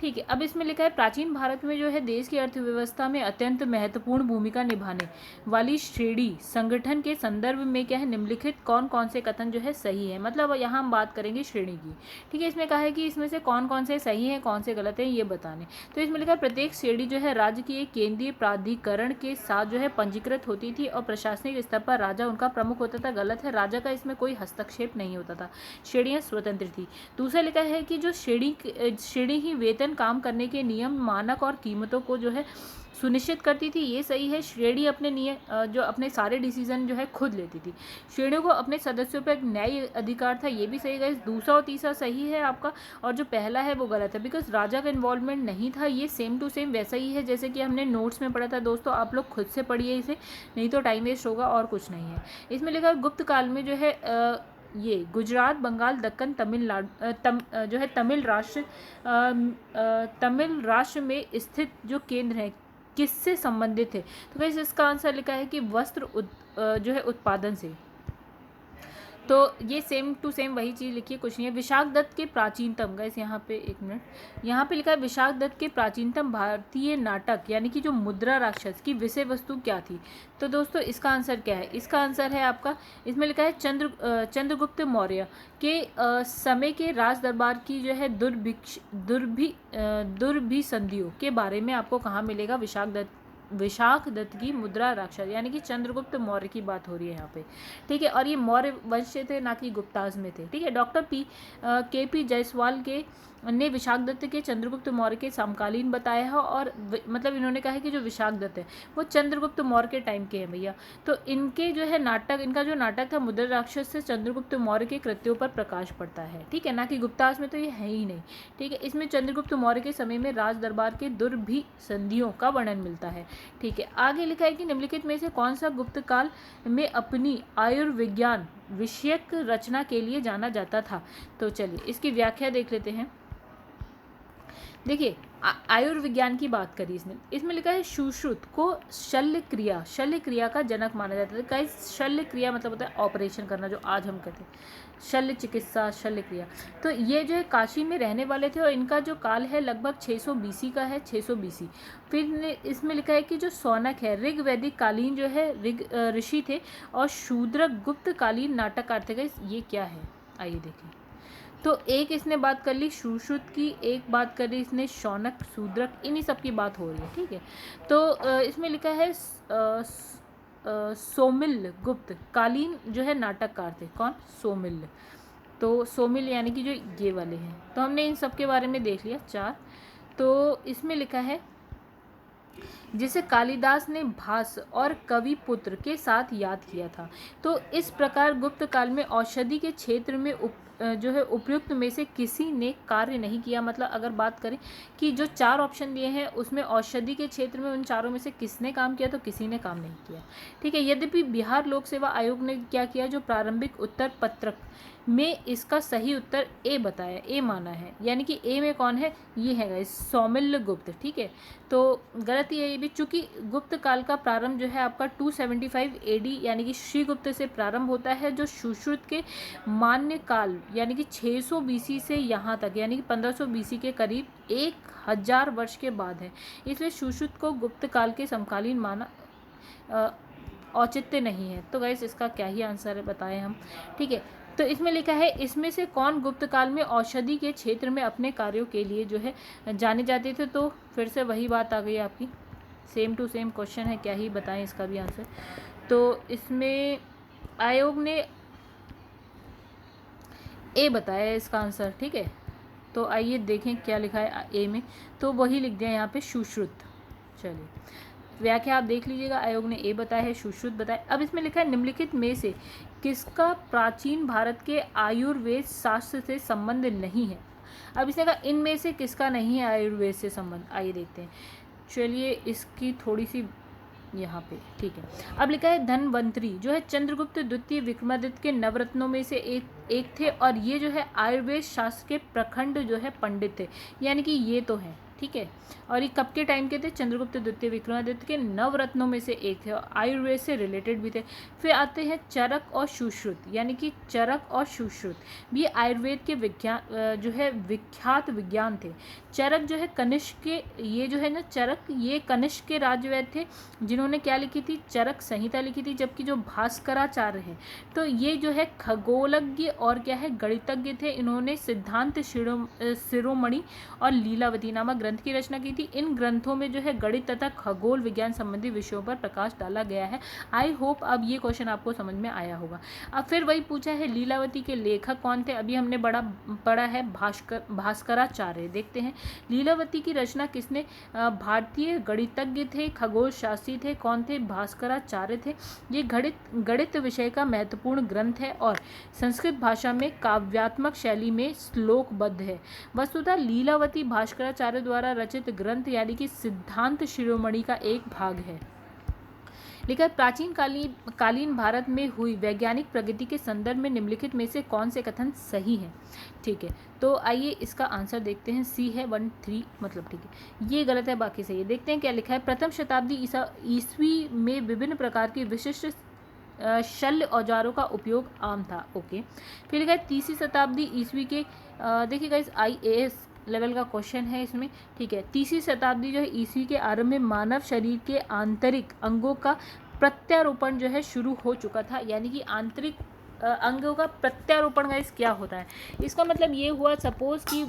ठीक है। अब इसमें लिखा है प्राचीन भारत में जो है देश की अर्थव्यवस्था में अत्यंत महत्वपूर्ण भूमिका निभाने वाली श्रेणी संगठन के संदर्भ में क्या है, निम्नलिखित कौन कौन से कथन जो है सही है। मतलब यहाँ हम बात करेंगे श्रेणी की, ठीक है। इसमें कहा है कि इसमें से कौन कौन से सही हैं कौन से गलत हैं ये बताने। तो इसमें लिखा है प्रत्येक श्रेणी जो है राज्य की एक केंद्रीय प्राधिकरण के साथ जो है पंजीकृत होती थी और प्रशासनिक स्तर पर राजा उनका प्रमुख होता था। गलत है, राजा का इसमें कोई हस्तक्षेप नहीं होता था, श्रेणियाँ स्वतंत्र थी। दूसरा लिखा है कि जो श्रेणी ही वेतन काम करने के नियम, मानक और कीमतों को जो है सुनिश्चित करती थी। ये सही है, श्रेणी अपने जो अपने सारे डिसीजन जो है खुद लेती थी। श्रेणियों को अपने सदस्यों पर एक न्याय अधिकार था, ये भी सही है। दूसरा और तीसरा सही है आपका, और जो पहला है वो गलत है, बिकॉज राजा का इन्वॉल्वमेंट नहीं था। ये सेम टू सेम वैसा ही है जैसे कि हमने नोट्स में पढ़ा था। दोस्तों आप लोग खुद से पढ़िए इसे, नहीं तो टाइम वेस्ट होगा और कुछ नहीं है। इसमें लिखा गुप्त काल में जो है ये गुजरात, बंगाल, दक्कन, तमिलनाडु जो है तमिल राष्ट्र में स्थित जो केंद्र है किससे संबंधित है। तो गाइस इसका आंसर लिखा है कि वस्त्र जो है उत्पादन से। तो ये सेम टू सेम वही चीज़ लिखी है, कुछ नहीं है। विशाख दत्त के प्राचीनतम, गाइस यहाँ पे एक मिनट, यहाँ पे लिखा है विशाख दत्त के प्राचीनतम भारतीय नाटक यानी कि जो मुद्रा राक्षस की विषय वस्तु क्या थी। तो दोस्तों इसका आंसर क्या है, इसका आंसर है आपका, इसमें लिखा है चंद्रगुप्त मौर्य के समय के राज दरबार की जो है दुर्भिसंधियों के बारे में आपको कहाँ मिलेगा, विशाख दत्त की मुद्रा राक्षस यानी कि चंद्रगुप्त मौर्य की बात हो रही है यहाँ पे, ठीक है। और ये मौर्य वंश से थे ना कि गुप्ताज में थे, ठीक है। डॉक्टर के पी जायसवाल ने विशाख दत्त के चंद्रगुप्त मौर्य के समकालीन बताया है, और मतलब इन्होंने कहा है कि जो विशाख दत्त है वो चंद्रगुप्त मौर्य के टाइम के हैं भैया। तो इनके जो है नाटक, इनका जो नाटक था मुद्रा राक्षस से चंद्रगुप्त मौर्य के कृत्यों पर प्रकाश पड़ता है, ठीक है, ना कि गुप्ताज में तो ये है ही नहीं, ठीक है। इसमें चंद्रगुप्त मौर्य के समय में राज दरबार के दुर्भिसंधियों का वर्णन मिलता है, ठीक है। आगे लिखा है कि निम्नलिखित में से कौन सा गुप्त काल में अपनी आयुर्विज्ञान विषयक रचना के लिए जाना जाता था। तो चलिए इसकी व्याख्या देख लेते हैं। देखिए आयुर्विज्ञान की बात करी इसमें लिखा है सुश्रुत को शल्य क्रिया का जनक माना जाता है। गाइस शल्य क्रिया मतलब होता है ऑपरेशन करना, जो आज हम कहते हैं शल्य चिकित्सा, शल्य क्रिया। तो ये जो है काशी में रहने वाले थे और इनका जो काल है लगभग 600 BC का है, 600 BC। फिर इसमें लिखा है कि जो सौनक है ऋग वैदिक कालीन जो है ऋषि थे और शूद्रक गुप्त कालीन नाटककार थे। गाइस ये क्या है आइए देखें। तो एक इसने बात कर ली सुश्रुत की, एक बात कर ली इसने शौनक, शूद्रक, इन्हीं सब की बात हो रही है, ठीक है। तो इसमें लिखा है सोमिल गुप्त कालीन जो है नाटककार थे। कौन, सोमिल। तो सोमिल यानी कि जो ये वाले हैं। तो हमने इन सब के बारे में देख लिया 4। तो इसमें लिखा है जिसे कालिदास ने भास और कवि पुत्र के साथ याद किया था। तो इस प्रकार गुप्त काल में औषधि के क्षेत्र में जो है उपयुक्त में से किसी ने कार्य नहीं किया। मतलब अगर बात करें कि जो 4 ऑप्शन दिए हैं उसमें औषधि के क्षेत्र में उन चारों में से किसने काम किया, तो किसी ने काम नहीं किया, ठीक है। यद्यपि बिहार लोक सेवा आयोग ने क्या किया, जो प्रारंभिक उत्तर पत्रक में इसका सही उत्तर ए बताया, ए माना है, यानी कि ए में कौन है, ये है गाइस सौमिल्य गुप्त, ठीक है। तो गलत ही है ये भी, चूंकि गुप्त काल का प्रारंभ जो है आपका 275 AD यानी कि श्रीगुप्त से प्रारंभ होता है, जो सुश्रुत के मान्य काल यानी कि 600 BC से यहाँ तक यानी कि 1500 BC के करीब 1000 वर्ष के बाद है। इसलिए सुश्रुत को गुप्त काल के समकालीन माना औचित्य नहीं है। तो गाइस इसका क्या ही आंसर है बताएं हम, ठीक है। तो इसमें लिखा है इसमें से कौन गुप्त काल में औषधि के क्षेत्र में अपने कार्यों के लिए जो है जाने जाते थे। तो फिर से वही बात आ गई आपकी, सेम टू सेम क्वेश्चन है, क्या ही बताएं इसका भी आंसर। तो इसमें आयोग ने ए बताया है इसका आंसर, ठीक है। तो आइए देखें क्या लिखा है ए में, तो वही लिख दिया यहाँ पे सुश्रुत। चलिए व्याख्या आप देख लीजिएगा, आयोग ने ए बताया है, सुश्रुत बताया। अब इसमें लिखा है निम्नलिखित में से किसका प्राचीन भारत के आयुर्वेद शास्त्र से संबंध नहीं है। अब इसने कहा इनमें से किसका नहीं है आयुर्वेद से संबंध, आइए देखते हैं। चलिए इसकी थोड़ी सी यहाँ पे, ठीक है। अब लिखा है धन्वंतरी जो है चंद्रगुप्त द्वितीय विक्रमादित्य के नवरत्नों में से एक थे, और ये जो है आयुर्वेद शास्त्र के प्रखंड जो है पंडित थे, यानी कि ये तो है, ठीक है। और ये कब के टाइम के थे, चंद्रगुप्त द्वितीय विक्रमादित्य के नवरत्नों में से एक थे, और आयुर्वेद से रिलेटेड भी थे। फिर आते हैं चरक और सुश्रुत, यानी कि चरक और सुश्रुत भी आयुर्वेद के विज्ञान जो है विख्यात विज्ञान थे। चरक जो है कनिष्क के, ये जो है ना चरक, ये कनिष्क के राजवैद्य थे, जिन्होंने क्या लिखी थी, चरक संहिता लिखी थी। जबकि जो भास्कराचार्य हैं तो ये जो है खगोलज्ञ और क्या है गणितज्ञ थे। इन्होंने सिद्धांत शिरोमणि और लीलावती नामक ग्रंथ की रचना की थी। इन ग्रंथों में जो है गणित तथा खगोल विज्ञान संबंधी विषयों पर प्रकाश डाला गया है। आई होप अब ये क्वेश्चन आपको समझ में आया होगा। अब फिर वही पूछा है लीलावती के लेखक कौन थे, अभी हमने पढ़ा है भास्कराचार्य। देखते हैं लीलावती की रचना किसने, भारतीय गणितज्ञ थे, खगोल शास्त्री थे, कौन थे, भास्कराचार्य थे। ये गणित विषय का महत्वपूर्ण ग्रंथ है और संस्कृत भाषा में काव्यात्मक शैली में श्लोकबद्ध है। वस्तुतः लीलावती भास्कराचार्य द्वारा रचित ग्रंथ यानी कि सिद्धांत शिरोमणि का एक भाग है। लिखा प्राचीन कालीन भारत में हुई वैज्ञानिक प्रगति के संदर्भ में निम्नलिखित में से कौन से कथन सही हैं, ठीक है। तो आइए इसका आंसर देखते हैं, सी है 1 3 मतलब, ठीक है। ये गलत है, बाकी सही है। देखते हैं क्या लिखा है। प्रथम शताब्दी ईस्वी में विभिन्न प्रकार की विशिष्ट शल्य औजारों का उपयोग आम था, ओके। फिर लिखा है तीसरी शताब्दी ईस्वी के, देखिएगा इस IAS लेवल का क्वेश्चन है इसमें, ठीक है। तीसरी शताब्दी जो है ईस्वी के आरंभ में मानव शरीर के आंतरिक अंगों का प्रत्यारोपण जो है शुरू हो चुका था, यानी कि आंतरिक अंगों का प्रत्यारोपण गाइस क्या होता है, इसका मतलब ये हुआ सपोज कि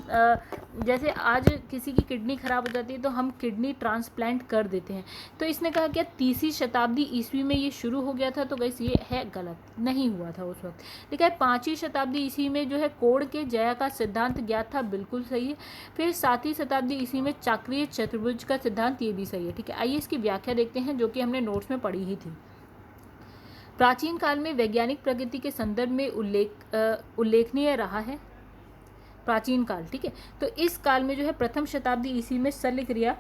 जैसे आज किसी की किडनी खराब हो जाती है तो हम किडनी ट्रांसप्लांट कर देते हैं। तो इसने कहा क्या तीसरी शताब्दी ईस्वी में ये शुरू हो गया था, तो गाइस ये है गलत, नहीं हुआ था उस वक्त। लिखा है 5वीं शताब्दी ईस्वी में जो है कोण के जया का सिद्धांत ज्ञात था, बिल्कुल सही है। फिर 7वीं शताब्दी ईस्वी में चाक्रीय चतुर्भुज का सिद्धांत, ये भी सही है, ठीक है। आइए इसकी व्याख्या देखते हैं जो कि हमने नोट्स में पढ़ी ही थी। प्राचीन काल में वैज्ञानिक प्रगति के संदर्भ में उल्लेखनीय रहा है प्राचीन काल, ठीक है। तो इस काल में जो है प्रथम शताब्दी ईस्वी में शल्य क्रिया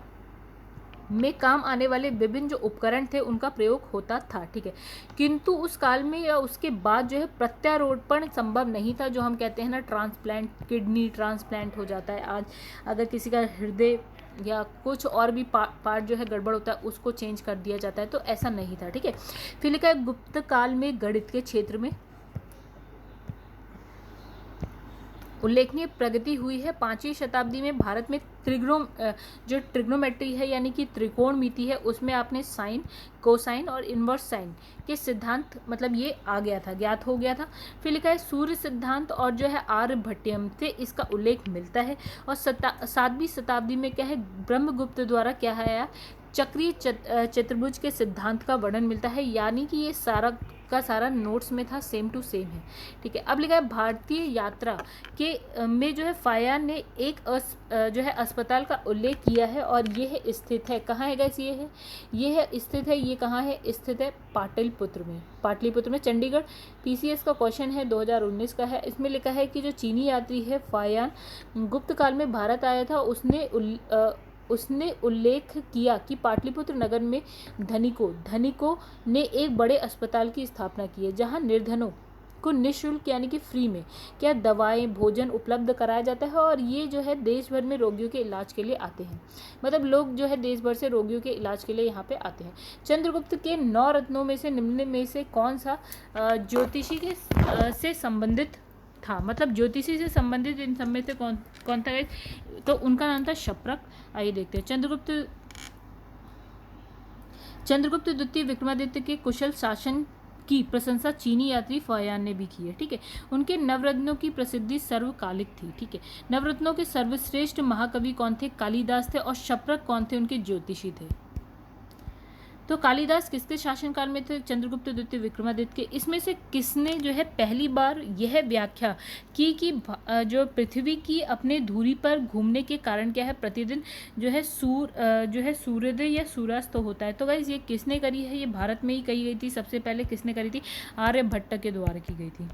में काम आने वाले विभिन्न जो उपकरण थे उनका प्रयोग होता था, ठीक है। किंतु उस काल में या उसके बाद जो है प्रत्यारोपण संभव नहीं था, जो हम कहते हैं ना ट्रांसप्लांट, किडनी ट्रांसप्लांट हो जाता है आज, अगर किसी का हृदय या कुछ और भी पार्ट जो है गड़बड़ होता है उसको चेंज कर दिया जाता है, तो ऐसा नहीं था, ठीक है। फिर लिखा है गुप्त काल में गणित के क्षेत्र में उल्लेखनीय प्रगति हुई है। 5वीं शताब्दी में भारत में जो ट्रिग्नोमेट्री है यानी कि त्रिकोणमिति है, उसमें आपने साइन, कोसाइन और इनवर्स साइन के सिद्धांत मतलब ये आ गया था, ज्ञात हो गया था। फिर लिखा है सूर्य सिद्धांत और जो है आर्यभट्टियम से इसका उल्लेख मिलता है। और 7वीं शताब्दी में क्या है ब्रह्मगुप्त द्वारा क्या है चक्रीय चतुर्भुज के सिद्धांत का वर्णन मिलता है, यानी कि ये सारा का सारा नोट्स में था, सेम टू सेम है, ठीक है। अब लिखा है भारतीय यात्रा के में जो है फायान ने एक जो है अस्पताल का उल्लेख किया है और ये है स्थित है, कहाँ है गाइस, ये है स्थित है, ये कहाँ है स्थित है, पाटलिपुत्र में चंडीगढ़। PCS का क्वेश्चन है 2019 का है। इसमें लिखा है कि जो चीनी यात्री है फायान गुप्त काल में भारत आया था, उसने उल्लेख किया कि पाटलिपुत्र नगर में धनिकों ने एक बड़े अस्पताल की स्थापना की है, जहां निर्धनों को निःशुल्क यानी कि फ्री में क्या दवाएं भोजन उपलब्ध कराया जाता है, और ये जो है देश भर में रोगियों के इलाज के लिए आते हैं, मतलब लोग जो है देश भर से रोगियों के इलाज के लिए यहाँ पे आते हैं। चंद्रगुप्त के 9 रत्नों में से निम्न में से कौन सा ज्योतिषी से संबंधित था, मतलब ज्योतिषी से संबंधित इन सब में से कौन था, तो उनका नाम था शप्रक। आइए देखते हैं चंद्रगुप्त द्वितीय विक्रमादित्य के कुशल शासन की प्रशंसा चीनी यात्री फायान ने भी की है, ठीक है। उनके नवरत्नों की प्रसिद्धि सर्वकालिक थी, ठीक है। नवरत्नों के सर्वश्रेष्ठ महाकवि कौन थे, कालिदास थे, और शप्रक कौन थे, उनके ज्योतिषी थे। तो कालिदास किसके शासनकाल में थे? चंद्रगुप्त द्वितीय विक्रमादित्य के। इसमें से किसने जो है पहली बार यह व्याख्या की कि जो पृथ्वी की अपने धुरी पर घूमने के कारण क्या है, प्रतिदिन जो है सूर्योदय या सूर्यास्त होता है। तो गाइस ये किसने करी है? ये भारत में ही कही गई थी। सबसे पहले किसने करी थी? आर्यभट्ट के द्वारा की गई थी।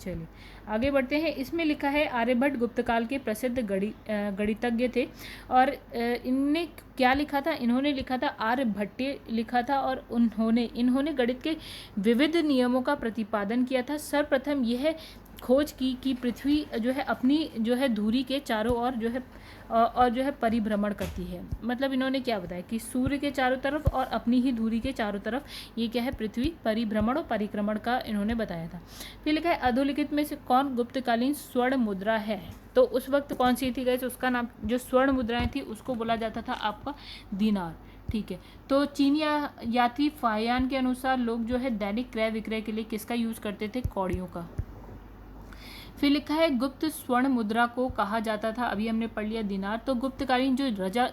चलिए आगे बढ़ते हैं। इसमें लिखा है आर्यभट्ट गुप्त काल के प्रसिद्ध गणितज्ञ थे। और इनने क्या लिखा था? इन्होंने लिखा था, आर्यभट्ट लिखा था। और इन्होंने गणित के विविध नियमों का प्रतिपादन किया था। सर्वप्रथम यह खोज की कि पृथ्वी जो है अपनी जो है धुरी के चारों ओर जो है परिभ्रमण करती है। मतलब इन्होंने क्या बताया कि सूर्य के चारों तरफ और अपनी ही धुरी के चारों तरफ ये क्या है, पृथ्वी परिभ्रमण और परिक्रमण का इन्होंने बताया था। फिर लिखा है अधोलिखित में से कौन गुप्तकालीन स्वर्ण मुद्रा है? तो उस वक्त कौन सी थी गाइस? उसका नाम, जो स्वर्ण मुद्राएं थी उसको बोला जाता था आपका दीनार। ठीक है, तो चीनी यात्री फायान के अनुसार लोग जो है दैनिक क्रय विक्रय के लिए किसका यूज करते थे? कौड़ियों का। फिर लिखा है गुप्त स्वर्ण मुद्रा को कहा जाता था, अभी हमने पढ़ लिया दिनार। तो गुप्तकालीन जो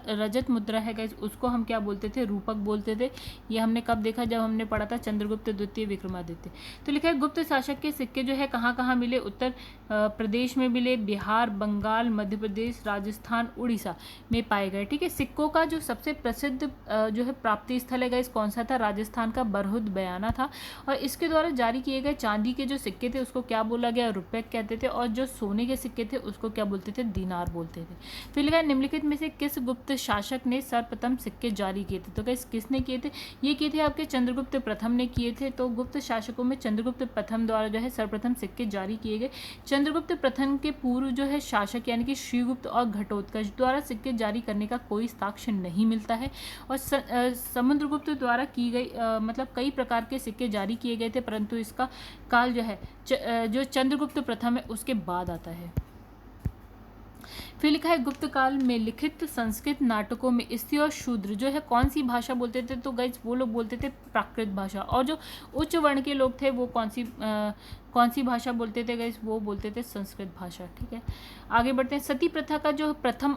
रजत मुद्रा है गाइस, उसको हम क्या बोलते थे? रूपक बोलते थे। ये हमने कब देखा? जब हमने पढ़ा था चंद्रगुप्त द्वितीय विक्रमादित्य। तो लिखा है गुप्त शासक के सिक्के जो है कहाँ कहाँ मिले? उत्तर प्रदेश में मिले, बिहार, बंगाल, मध्य प्रदेश, राजस्थान, उड़ीसा में पाए गए। ठीक है, सिक्कों का जो सबसे प्रसिद्ध जो है प्राप्ति स्थल है गाइस, कौन सा था? राजस्थान का बरहुद बयाना था। और इसके द्वारा जारी किए गए चांदी के जो सिक्के थे उसको क्या बोला गया? रुपये कहते थे। और जो सोने के सिक्के थे उसको क्या बोलते थे? दीनार बोलते थे। फिर लिखा है निम्नलिखित में से किस गुप्त शासक ने सर्वप्रथम सिक्के जारी किए थे? तो गाइस किसने किए थे? ये किए थे आपके चंद्रगुप्त प्रथम ने किए थे। तो गुप्त शासकों में चंद्रगुप्त प्रथम द्वारा जो है सर्वप्रथम सिक्के जारी किए गए। चंद्रगुप्त प्रथम के पूर्व जो है शासक यानी कि श्रीगुप्त और घटोत्कच द्वारा सिक्के जारी करने का कोई साक्ष्य नहीं मिलता है। और समुद्रगुप्त द्वारा की गई मतलब कई प्रकार के सिक्के जारी किए गए थे, परंतु इसका काल जो है जो चंद्रगुप्त प्रथम है उसके बाद आता है। फिर लिखा है गुप्त काल में लिखित संस्कृत नाटकों में स्त्री और शूद्र जो है कौन सी भाषा बोलते थे? तो गाइस वो लोग बोलते थे प्राकृत भाषा। और जो उच्च वर्ण के लोग थे वो कौन सी भाषा बोलते थे गाइस? वो बोलते थे संस्कृत भाषा। ठीक है, आगे बढ़ते हैं। सती प्रथा का जो प्रथम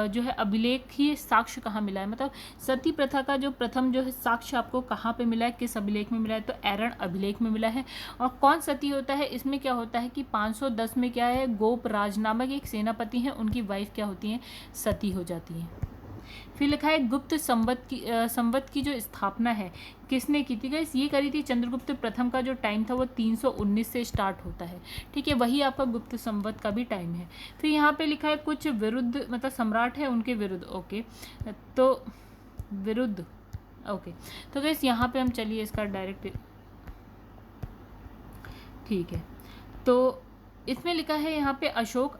जो है अभिलेखीय साक्ष्य कहाँ मिला है? मतलब सती प्रथा का जो प्रथम जो है साक्ष्य आपको कहाँ पे मिला है, किस अभिलेख में मिला है? तो एरण अभिलेख में मिला है। और कौन सती होता है? इसमें क्या होता है कि 510 में क्या है, गोपराज नामक एक सेनापति हैं, उनकी वाइफ क्या होती हैं? सती हो जाती हैं। फिर लिखा है गुप्त संवत की जो स्थापना है किसने की थी गाइस? ये करी थी चंद्रगुप्त प्रथम का जो टाइम था वो 319 से स्टार्ट होता है। ठीक है, वही आपका गुप्त संवत का भी टाइम है। फिर यहाँ पे लिखा है कुछ विरुद्ध, मतलब सम्राट है उनके विरुद्ध। ओके, तो विरुद्ध। ओके, तो गाइस यहाँ पे हम चलिए इसका डायरेक्ट, ठीक है। तो इसमें लिखा है यहाँ पे अशोक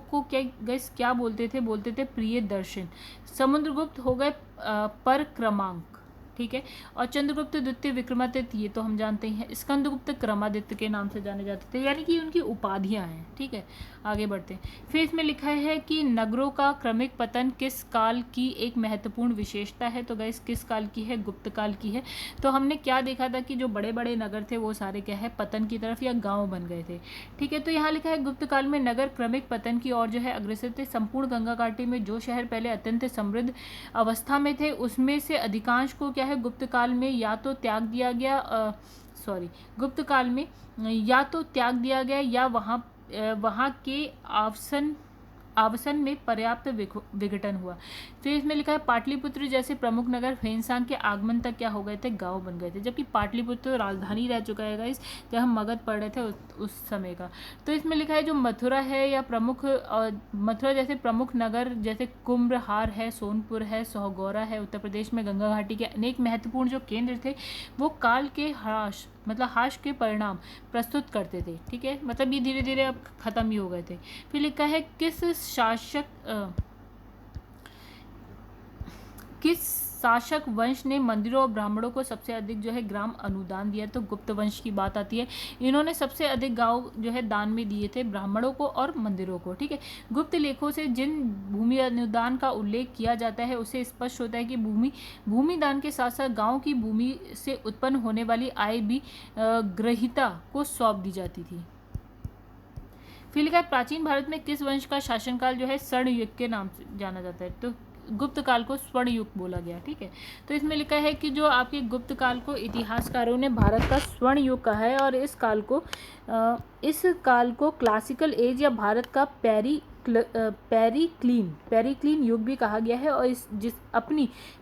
को क्या बोलते थे? बोलते थे प्रिय दर्शन। समुद्रगुप्त हो गए पर क्रमांक। ठीक है, और चंद्रगुप्त द्वितीय विक्रमादित्य ये तो हम जानते ही हैं। स्कंदगुप्त क्रमादित्य के नाम से जाने जाते थे, यानी कि उनकी उपाधियां हैं। ठीक है, आगे बढ़ते हैं। फिर इसमें लिखा है कि नगरों का क्रमिक पतन किस काल की एक महत्वपूर्ण विशेषता है? तो गाइस किस काल की है? गुप्त काल की है। तो हमने क्या देखा था कि जो बड़े बड़े नगर थे वो सारे क्या है, पतन की तरफ या गाँव बन गए थे। ठीक है, तो यहाँ लिखा है गुप्त काल में नगर क्रमिक पतन की ओर जो है अग्रसर थे। संपूर्ण गंगा घाटी में जो शहर पहले अत्यंत समृद्ध अवस्था में थे उसमें से अधिकांश को क्या है, गुप्त काल में या तो त्याग दिया गया गुप्त काल में या तो त्याग दिया गया या वहाँ के आवासन में पर्याप्त विघटन हुआ। फिर इसमें लिखा है पाटलिपुत्र जैसे प्रमुख नगर फेनसांग के आगमन तक क्या हो गए थे? गांव बन गए थे। जबकि पाटलिपुत्र राजधानी रह चुका है गाइस, जब हम मगध पढ़ रहे थे उस समय का। तो इसमें लिखा है जो मथुरा है या मथुरा जैसे प्रमुख नगर जैसे कुम्भहार है, सोनपुर है, सोहगौरा है, उत्तर प्रदेश में गंगा घाटी के अनेक महत्वपूर्ण जो केंद्र थे वो काल के हाश के परिणाम प्रस्तुत करते थे। ठीक है, मतलब ये धीरे धीरे अब खत्म ही हो गए थे। फिर लिखा है किस शासक वंश ने मंदिरों और ब्राह्मणों को सबसे अधिक जो है ग्राम अनुदान दिया? तो गुप्त वंश की बात आती है। इन्होंने सबसे अधिक गांव जो है दान में दिए थे, ब्राह्मणों को और मंदिरों को। ठीक है, गुप्त लेखों से जिन भूमि अनुदान का उल्लेख किया जाता है उससे स्पष्ट होता है कि भूमि दान के साथ साथ गाँव की भूमि से उत्पन्न होने वाली आय भी ग्रहीता को सौंप दी जाती थी। फिर लिखा है प्राचीन भारत में किस वंश का शासनकाल जो है स्वर्ण युग के नाम से जाना जाता है? तो गुप्त काल को स्वर्ण युग बोला गया। ठीक है, तो इसमें लिखा है कि जो आपके गुप्त काल को इतिहासकारों ने भारत का स्वर्ण युग कहा है और इस काल को क्लासिकल एज या भारत का पेरिक्लीन युग भी कहा गया है। और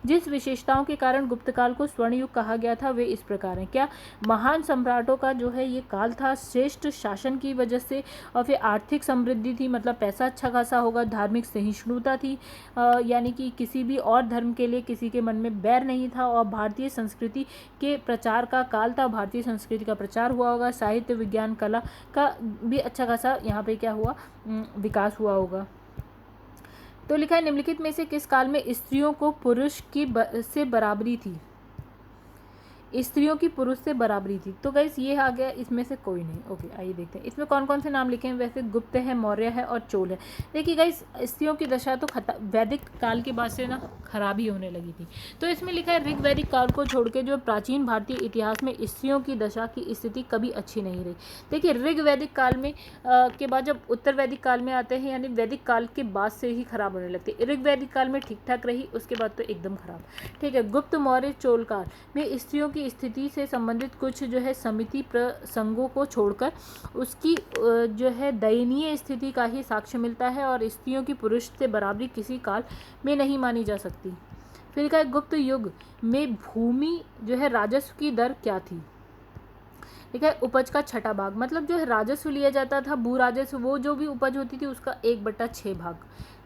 जिस विशेषताओं के कारण गुप्त काल को स्वर्ण युग कहा गया था वे इस प्रकार हैं। क्या महान सम्राटों का जो है ये काल था, श्रेष्ठ शासन की वजह से, और फिर आर्थिक समृद्धि थी, मतलब पैसा अच्छा खासा होगा, धार्मिक सहिष्णुता थी, यानी कि किसी भी और धर्म के लिए किसी के मन में बैर नहीं था, और भारतीय संस्कृति के प्रचार का काल था, भारतीय संस्कृति का प्रचार हुआ होगा, साहित्य विज्ञान कला का भी अच्छा खासा यहाँ पे क्या हुआ, विकास हुआ होगा। तो लिखा है निम्नलिखित में से किस काल में स्त्रियों को पुरुष से बराबरी थी, स्त्रियों की पुरुष से बराबरी थी। तो गाइस ये आ गया, इसमें से कोई नहीं। ओके, आइए देखते हैं इसमें कौन कौन से नाम लिखे हैं। वैसे गुप्त है, मौर्य है और चोल है। देखिए गाइस स्त्रियों की दशा तो वैदिक काल के बाद से ना खराब ही होने लगी थी। तो इसमें लिखा है ऋग वैदिक काल को छोड़ के जो प्राचीन भारतीय इतिहास में स्त्रियों की दशा की स्थिति कभी अच्छी नहीं रही। देखिए ऋग वैदिक काल में के बाद जब उत्तर वैदिक काल में आते हैं, यानी वैदिक काल के बाद से ही खराब होने लगती है। ऋग वैदिक काल में ठीक ठाक रही, उसके बाद तो एकदम खराब। ठीक है, गुप्त, मौर्य, चोल काल में स्त्रियों की स्थिति से संबंधित कुछ जो है समिति प्रसंगों को छोड़कर उसकी जो है दयनीय स्थिति का ही साक्ष्य मिलता है, और स्त्रियों की पुरुष से बराबरी किसी काल में नहीं मानी जा सकती। फिर का गुप्त युग में भूमि जो है राजस्व की दर क्या थी। ठीक है, उपज का छठा भाग, मतलब जो है राजस्व लिया जाता था, भू राजस्व, वो जो भी उपज होती थी उसका 1/6 भाग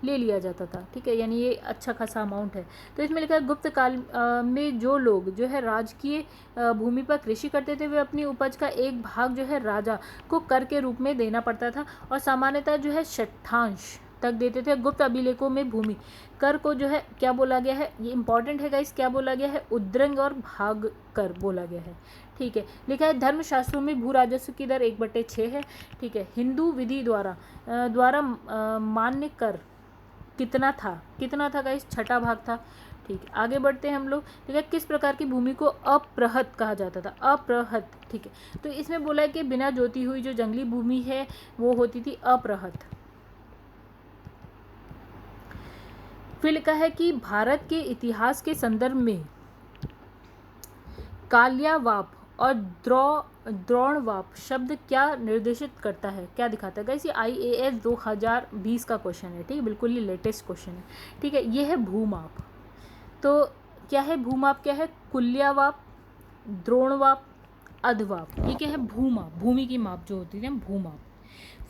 ले लिया जाता था। ठीक है, यानी ये अच्छा खासा अमाउंट है। तो इसमें लिखा है गुप्त काल में जो लोग जो है राजकीय भूमि पर कृषि करते थे वे अपनी उपज का 1 भाग जो है राजा को कर के रूप में देना पड़ता था, और सामान्यतः जो है षष्ठांश तक देते थे। गुप्त अभिलेखों में भूमि कर को जो है क्या बोला गया है, ये इंपॉर्टेंट है गाइस, क्या बोला गया है, उद्रंग और भाग कर बोला गया है। ठीक है, लिखा है धर्मशास्त्रों में भू राजस्व की दर 1/6 है। ठीक है, हिंदू विधि द्वारा मान्य कर कितना था गाइस, छठा भाग था। ठीक है, आगे बढ़ते हैं हम लोग। ठीक है, किस प्रकार की भूमि को अप्रहत कहा जाता था, अप्रहत। ठीक है, तो इसमें बोला है कि बिना जोती हुई जो जंगली भूमि है वो होती थी अप्रहत। फिर लिखा है कि भारत के इतिहास के संदर्भ में काल्यावाप और द्रोणवाप शब्द क्या निर्देशित करता है, क्या दिखाता है। गाइस ये IAS 2020 का क्वेश्चन है। ठीक है, बिल्कुल ही लेटेस्ट क्वेश्चन है। ठीक है, ये है भूमाप। तो क्या है भूमाप, क्या है, कुल्यावाप, द्रोणवाप, अधवाप, ये क्या है, भूमाप, भूमि की माप जो होती है भूमाप।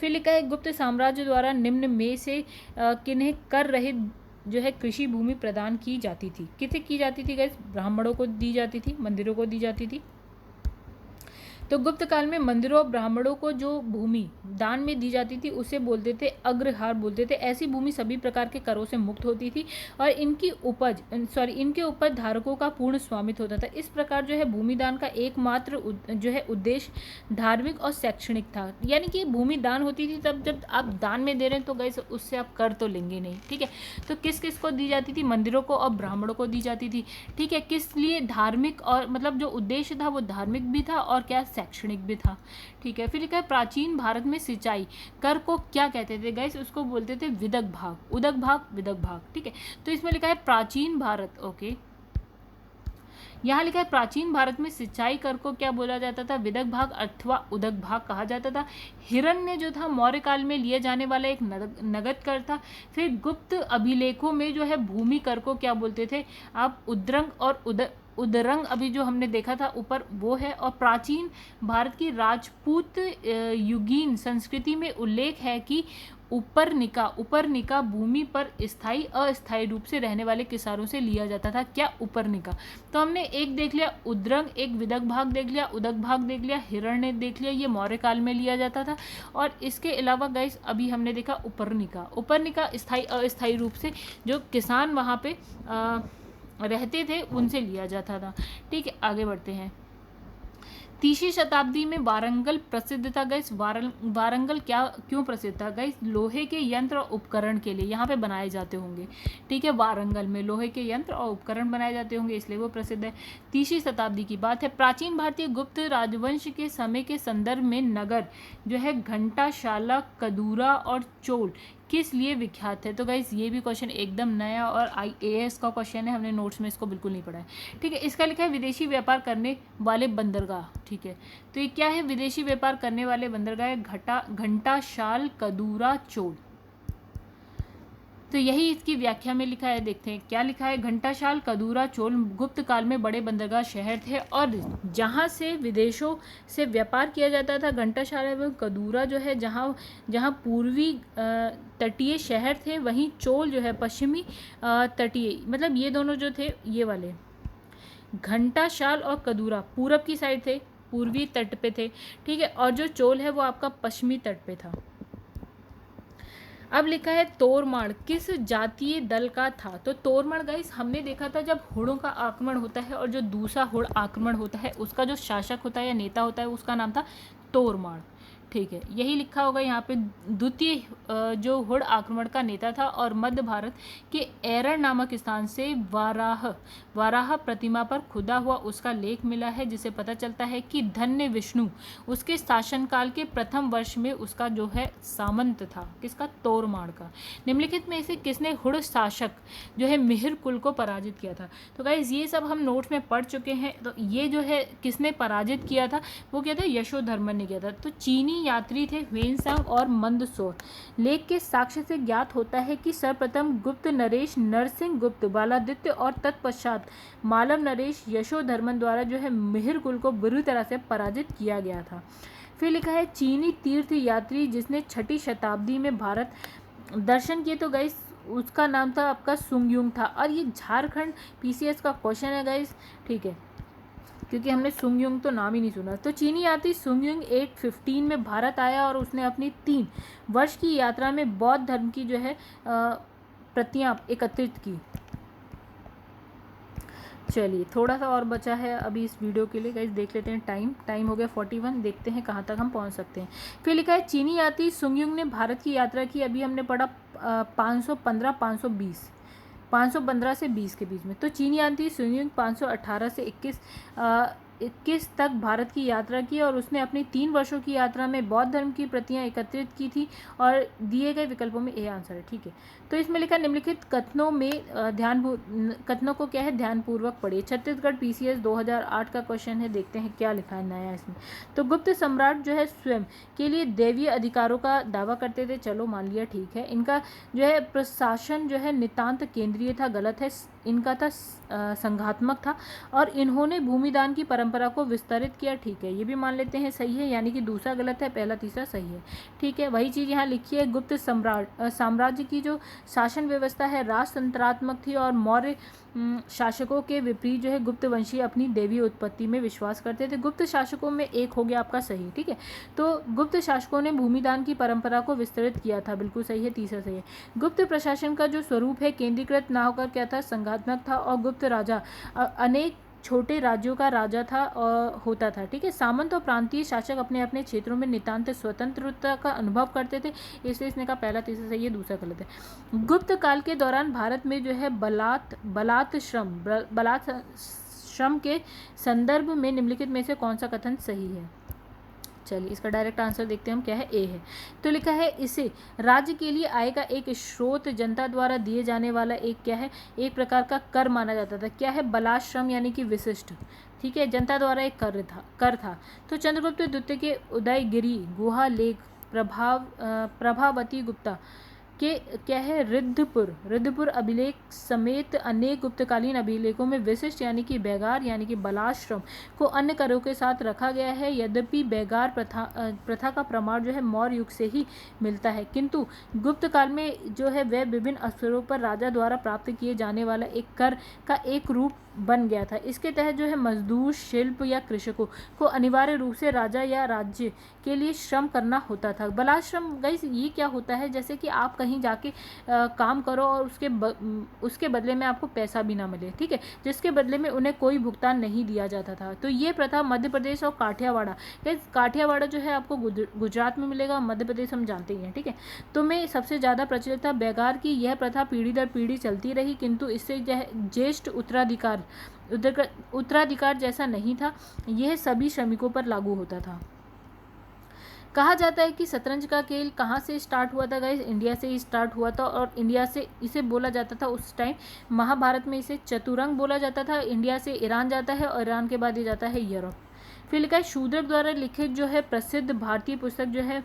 फिर लिखा है गुप्त साम्राज्य द्वारा निम्न में से किन्हें कर रहित जो है कृषि भूमि प्रदान की जाती थी। किसे की जाती थी गाइस, ब्राह्मणों को दी जाती थी, मंदिरों को दी जाती थी। तो गुप्त काल में मंदिरों और ब्राह्मणों को जो भूमि दान में दी जाती थी उसे बोलते थे अग्रहार बोलते थे। ऐसी भूमि सभी प्रकार के करों से मुक्त होती थी और इनके उपज धारकों का पूर्ण स्वामित्व होता था। इस प्रकार जो है भूमि दान का एकमात्र जो है उद्देश्य धार्मिक और शैक्षणिक था। यानी कि भूमि दान होती थी तब जब आप दान में दे रहे हैं तो गाइस उससे आप कर तो लेंगे नहीं। ठीक है, तो किस किस को दी जाती थी, मंदिरों को और ब्राह्मणों को दी जाती थी। ठीक है, किस लिए, धार्मिक, और मतलब जो उद्देश्य था वो धार्मिक भी था और क्या शैक्षणिक भी था। ठीक है, फिर लिखा है प्राचीन भारत में सिंचाई कर को क्या कहते थे गाइस, उसको बोलते थे विदक भाग, उदक भाग, विदक भाग। ठीक है, तो इसमें लिखा है प्राचीन भारत, ओके, यहाँ लिखा है प्राचीन भारत में सिंचाई कर को क्या बोला जाता था, विदक भाग अथवा उदक भाग कहा जाता था। हिरण्य जो था मौर्य काल में लिए जाने वाला एक नगद कर था। फिर गुप्त अभिलेखों में जो है भूमि कर को क्या बोलते थे आप, उद्रंग और उदरंग, अभी जो हमने देखा था ऊपर वो है। और प्राचीन भारत की राजपूत युगीन संस्कृति में उल्लेख है कि उपरनिका भूमि पर स्थायी अस्थायी रूप से रहने वाले किसानों से लिया जाता था। क्या, उपरनिका। तो हमने एक देख लिया उद्रंग, एक विदक भाग देख लिया, उदक भाग देख लिया, हिरण्य देख लिया, ये मौर्य काल में लिया जाता था। और इसके अलावा गाइस अभी हमने देखा उपरनिका स्थायी अस्थायी रूप से जो किसान वहाँ पे रहते थे उनसे लिया जाता था। ठीक है, आगे बढ़ते हैं। 30वीं शताब्दी में वारंगल प्रसिद्ध था गाइस। वारंगल क्यों प्रसिद्ध था गाइस, लोहे के यंत्र और उपकरण के लिए यहाँ पे बनाए जाते होंगे। ठीक है, वारंगल में लोहे के यंत्र और उपकरण बनाए जाते होंगे इसलिए वो प्रसिद्ध है। 30वीं शताब्दी की बात है। प्राचीन भारतीय गुप्त राजवंश के समय के संदर्भ में नगर जो है घंटाशाला, कदूरा और चोल किस लिए विख्यात है। तो गाइस ये भी क्वेश्चन एकदम नया और IAS का क्वेश्चन है, हमने नोट्स में इसको बिल्कुल नहीं पढ़ा है, ठीक है। इसका लिखा है विदेशी व्यापार करने वाले बंदरगाह, ठीक है। तो ये क्या है, विदेशी व्यापार करने वाले बंदरगाह घंटाशाल, कदूरा, चोल। तो यही इसकी व्याख्या में लिखा है, देखते हैं क्या लिखा है। घंटाशाल, कदूरा, चोल गुप्त काल में बड़े बंदरगाह शहर थे और जहाँ से विदेशों से व्यापार किया जाता था। घंटाशाल एवं कदूरा जो है जहाँ पूर्वी तटीय शहर थे, वहीं चोल जो है पश्चिमी तटीय, मतलब ये दोनों जो थे ये वाले घंटाशाल और कदूरा पूरब की साइड थे, पूर्वी तट पे थे, ठीक है। और जो चोल है वो आपका पश्चिमी तट पे था। अब लिखा है तोरमाड़ किस जातीय दल का था। तो तोरमाड़ गाइस हमने देखा था जब हुड़ों का आक्रमण होता है और जो दूसरा हुड़ आक्रमण होता है उसका जो शासक होता है या नेता होता है उसका नाम था तोरमाड़, ठीक है। यही लिखा होगा यहाँ पे। द्वितीय जो हुड़ आक्रमण का नेता था और मध्य भारत के एरर नामक स्थान से वाराह प्रतिमा पर खुदा हुआ उसका लेख मिला है, जिसे पता चलता है कि धन्य विष्णु उसके शासनकाल के प्रथम वर्ष में उसका जो है सामंत था, किसका, तोरमाड़ का। निम्नलिखित में से किसने हुड़ शासक जो है मिहिर कुल को पराजित किया था। तो गाइज ये सब हम नोट्स में पढ़ चुके हैं। तो ये जो है किसने पराजित किया था, वो क्या था, यशोधर्मन ने किया था। तो चीनी यात्री थे ह्वेनसांग और मंदसौर। लेख के साक्ष्य से ज्ञात होता है कि सर्वप्रथम गुप्त नरेश नरसिंह गुप्त, बालादित्य और तत्पश्चात मालव नरेश यशोधर्मन द्वारा जो है मिहिर कुल को बुरी तरह से पराजित किया गया था। फिर लिखा है चीनी तीर्थ यात्री जिसने 6ठी शताब्दी में भारत दर्शन किए। तो गाइस उसका नाम था आपका सुंगयुंग था। और ये झारखंड PCS का क्वेश्चन है गाइस, ठीक है, क्योंकि हमने सुंगयुंग तो नाम ही नहीं सुना। तो चीनी यात्री सुंगयुंग 815 में भारत आया और उसने अपनी 3 वर्ष की यात्रा में बौद्ध धर्म की जो है प्रतियां एकत्रित की। चलिए थोड़ा सा और बचा है अभी इस वीडियो के लिए गाइस, देख लेते हैं। टाइम हो गया 41, देखते हैं कहाँ तक हम पहुँच सकते हैं। फिर लिखा है चीनी यात्री सुंगयुंग ने भारत की यात्रा की, अभी हमने पढ़ा 515 से 20 के बीच में। तो चीनी यात्री सुंगयुंग 518 से 21 तक भारत की यात्रा की और उसने अपनी 3 वर्षों की यात्रा में बौद्ध धर्म की प्रतियां एकत्रित की थी। और दिए गए विकल्पों में ए आंसर है, ठीक है। तो इसमें लिखा निम्नलिखित कथनों में कथनों को क्या है ध्यानपूर्वक पढ़िए। छत्तीसगढ़ PCS 2008 का क्वेश्चन है, देखते हैं क्या लिखा है नया इसमें। तो गुप्त सम्राट जो है स्वयं के लिए दैवीय अधिकारों का दावा करते थे, चलो मान लिया, ठीक है। इनका जो है प्रशासन जो है नितांत केंद्रीय था, गलत है। इनका था संघात्मक था और इन्होंने भूमिदान की परंपरा को विस्तारित किया, ठीक है, ये भी मान लेते हैं सही है, यानी कि दूसरा गलत है, पहला तीसरा सही है, ठीक है। वही चीज़ यहाँ लिखी है। गुप्त साम्राज्य की जो शासन व्यवस्था है राजतंत्रात्मक थी और मौर्य शासकों के विपरीत जो है गुप्त वंशीय अपनी देवी उत्पत्ति में विश्वास करते थे। गुप्त शासकों में एक हो गया आपका सही, ठीक है। तो गुप्त शासकों ने भूमिदान की परंपरा को विस्तृत किया था, बिल्कुल सही है, तीसरा सही है। गुप्त प्रशासन का जो स्वरूप है केंद्रीकृत ना होकर क्या था, संघात्मक था। और गुप्त राजा अनेक छोटे राज्यों का राजा था और होता था, ठीक है। सामंत और प्रांतीय शासक अपने अपने क्षेत्रों में नितांत स्वतंत्रता का अनुभव करते थे, इसलिए इसने कहा पहला तीसरा सही है, दूसरा गलत है। गुप्त काल के दौरान भारत में जो है बलात् श्रम के संदर्भ में निम्नलिखित में से कौन सा कथन सही है। चलिए इसका डायरेक्ट आंसर देखते हैं हम, क्या है, ए है। तो लिखा है इसे राज्य के लिए आय का एक स्रोत जनता द्वारा दिए जाने वाला एक क्या है, एक प्रकार का कर माना जाता था। क्या है, बलाश्रम यानी कि विशिष्ट, ठीक है, जनता द्वारा एक कर था। तो चंद्रगुप्त द्वितीय के उदयगिरी गुहा लेख प्रभावती गुप्ता के क्या है, रिद्धपुर अभिलेख समेत अनेक गुप्तकालीन अभिलेखों में विशिष्ट यानी कि बैगार यानी कि बलाश्रम को अन्य करों के साथ रखा गया है। यद्यपि बैगार प्रथा का प्रमाण जो है मौर्य युग से ही मिलता है, किंतु गुप्त काल में जो है वह विभिन्न अवसरों पर राजा द्वारा प्राप्त किए जाने वाला एक कर का एक रूप बन गया था। इसके तहत जो है मजदूर, शिल्प या कृषकों को अनिवार्य रूप से राजा या राज्य के लिए श्रम करना होता था। बलाश्रम गाइस ये क्या होता है, जैसे कि आप कहीं जाके काम करो और उसके बदले में आपको पैसा भी ना मिले, ठीक है, जिसके बदले में उन्हें कोई भुगतान नहीं दिया जाता था। तो ये प्रथा मध्य प्रदेश और काठियावाड़ जो है आपको गुजरात में मिलेगा, मध्य प्रदेश हम जानते ही हैं, ठीक है। तो में सबसे ज़्यादा प्रचलित था बैगार की। यह प्रथा पीढ़ी दर पीढ़ी चलती रही, किंतु इससे ज्येष्ठ उत्तराधिकार जैसा नहीं था, यह सभी श्रमिकों पर लागू होता था। कहा जाता है कि शतरंज का खेल कहाँ से स्टार्ट हुआ था गाइस, इंडिया से ही स्टार्ट हुआ था, और इंडिया से इसे बोला जाता था उस टाइम, महाभारत में इसे चतुरंग बोला जाता था। इंडिया से ईरान जाता है और ईरान के बाद ये जाता है यूरोप। फिर लिखा है शूद्रक द्वारा लिखित जो है प्रसिद्ध भारतीय पुस्तक जो है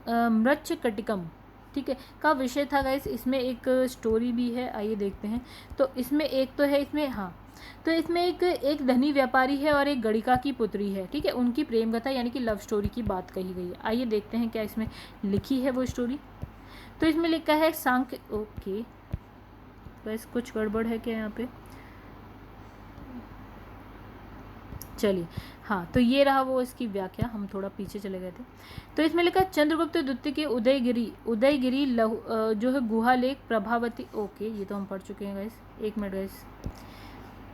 मृच्छकटिकम, ठीक है, का विषय था गाइस। इसमें एक स्टोरी भी है, आइए देखते हैं। तो इसमें एक तो है इसमें, हाँ, तो इसमें एक धनी व्यापारी है और एक गणिका की पुत्री है, ठीक है, उनकी प्रेम कथा यानी कि लव स्टोरी की बात कही गई है। आइए देखते हैं क्या इसमें लिखी है वो स्टोरी। तो इसमें लिखा है सांख्य, ओके बस कुछ गड़बड़ है क्या यहाँ पे, चलिए, हाँ, तो ये रहा वो इसकी व्याख्या, हम थोड़ा पीछे चले गए थे। तो इसमें लिखा चंद्रगुप्त द्वितीय के उदयगिरी लहु जो है गुहा लेख प्रभावती, ओके ये तो हम पढ़ चुके हैं गाइस, एक मिनट गाइस।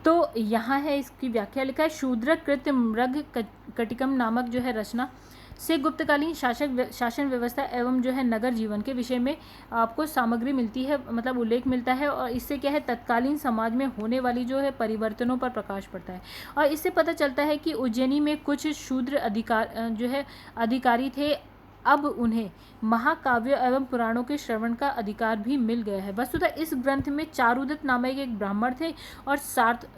तो यहाँ है इसकी व्याख्या, लिखा है शूद्रक कृत मृग कटिकम नामक जो है रचना से गुप्तकालीन शासन व्यवस्था एवं जो है नगर जीवन के विषय में आपको सामग्री मिलती है, मतलब उल्लेख मिलता है, और इससे क्या है तत्कालीन समाज में होने वाली जो है परिवर्तनों पर प्रकाश पड़ता है। और इससे पता चलता है कि उज्जैनी में कुछ शूद्र अधिकारी थे, अब उन्हें महाकाव्य एवं पुराणों के श्रवण का अधिकार भी मिल गया है। वस्तुतः इस ग्रंथ में चारुदत्त नामक एक ब्राह्मण थे और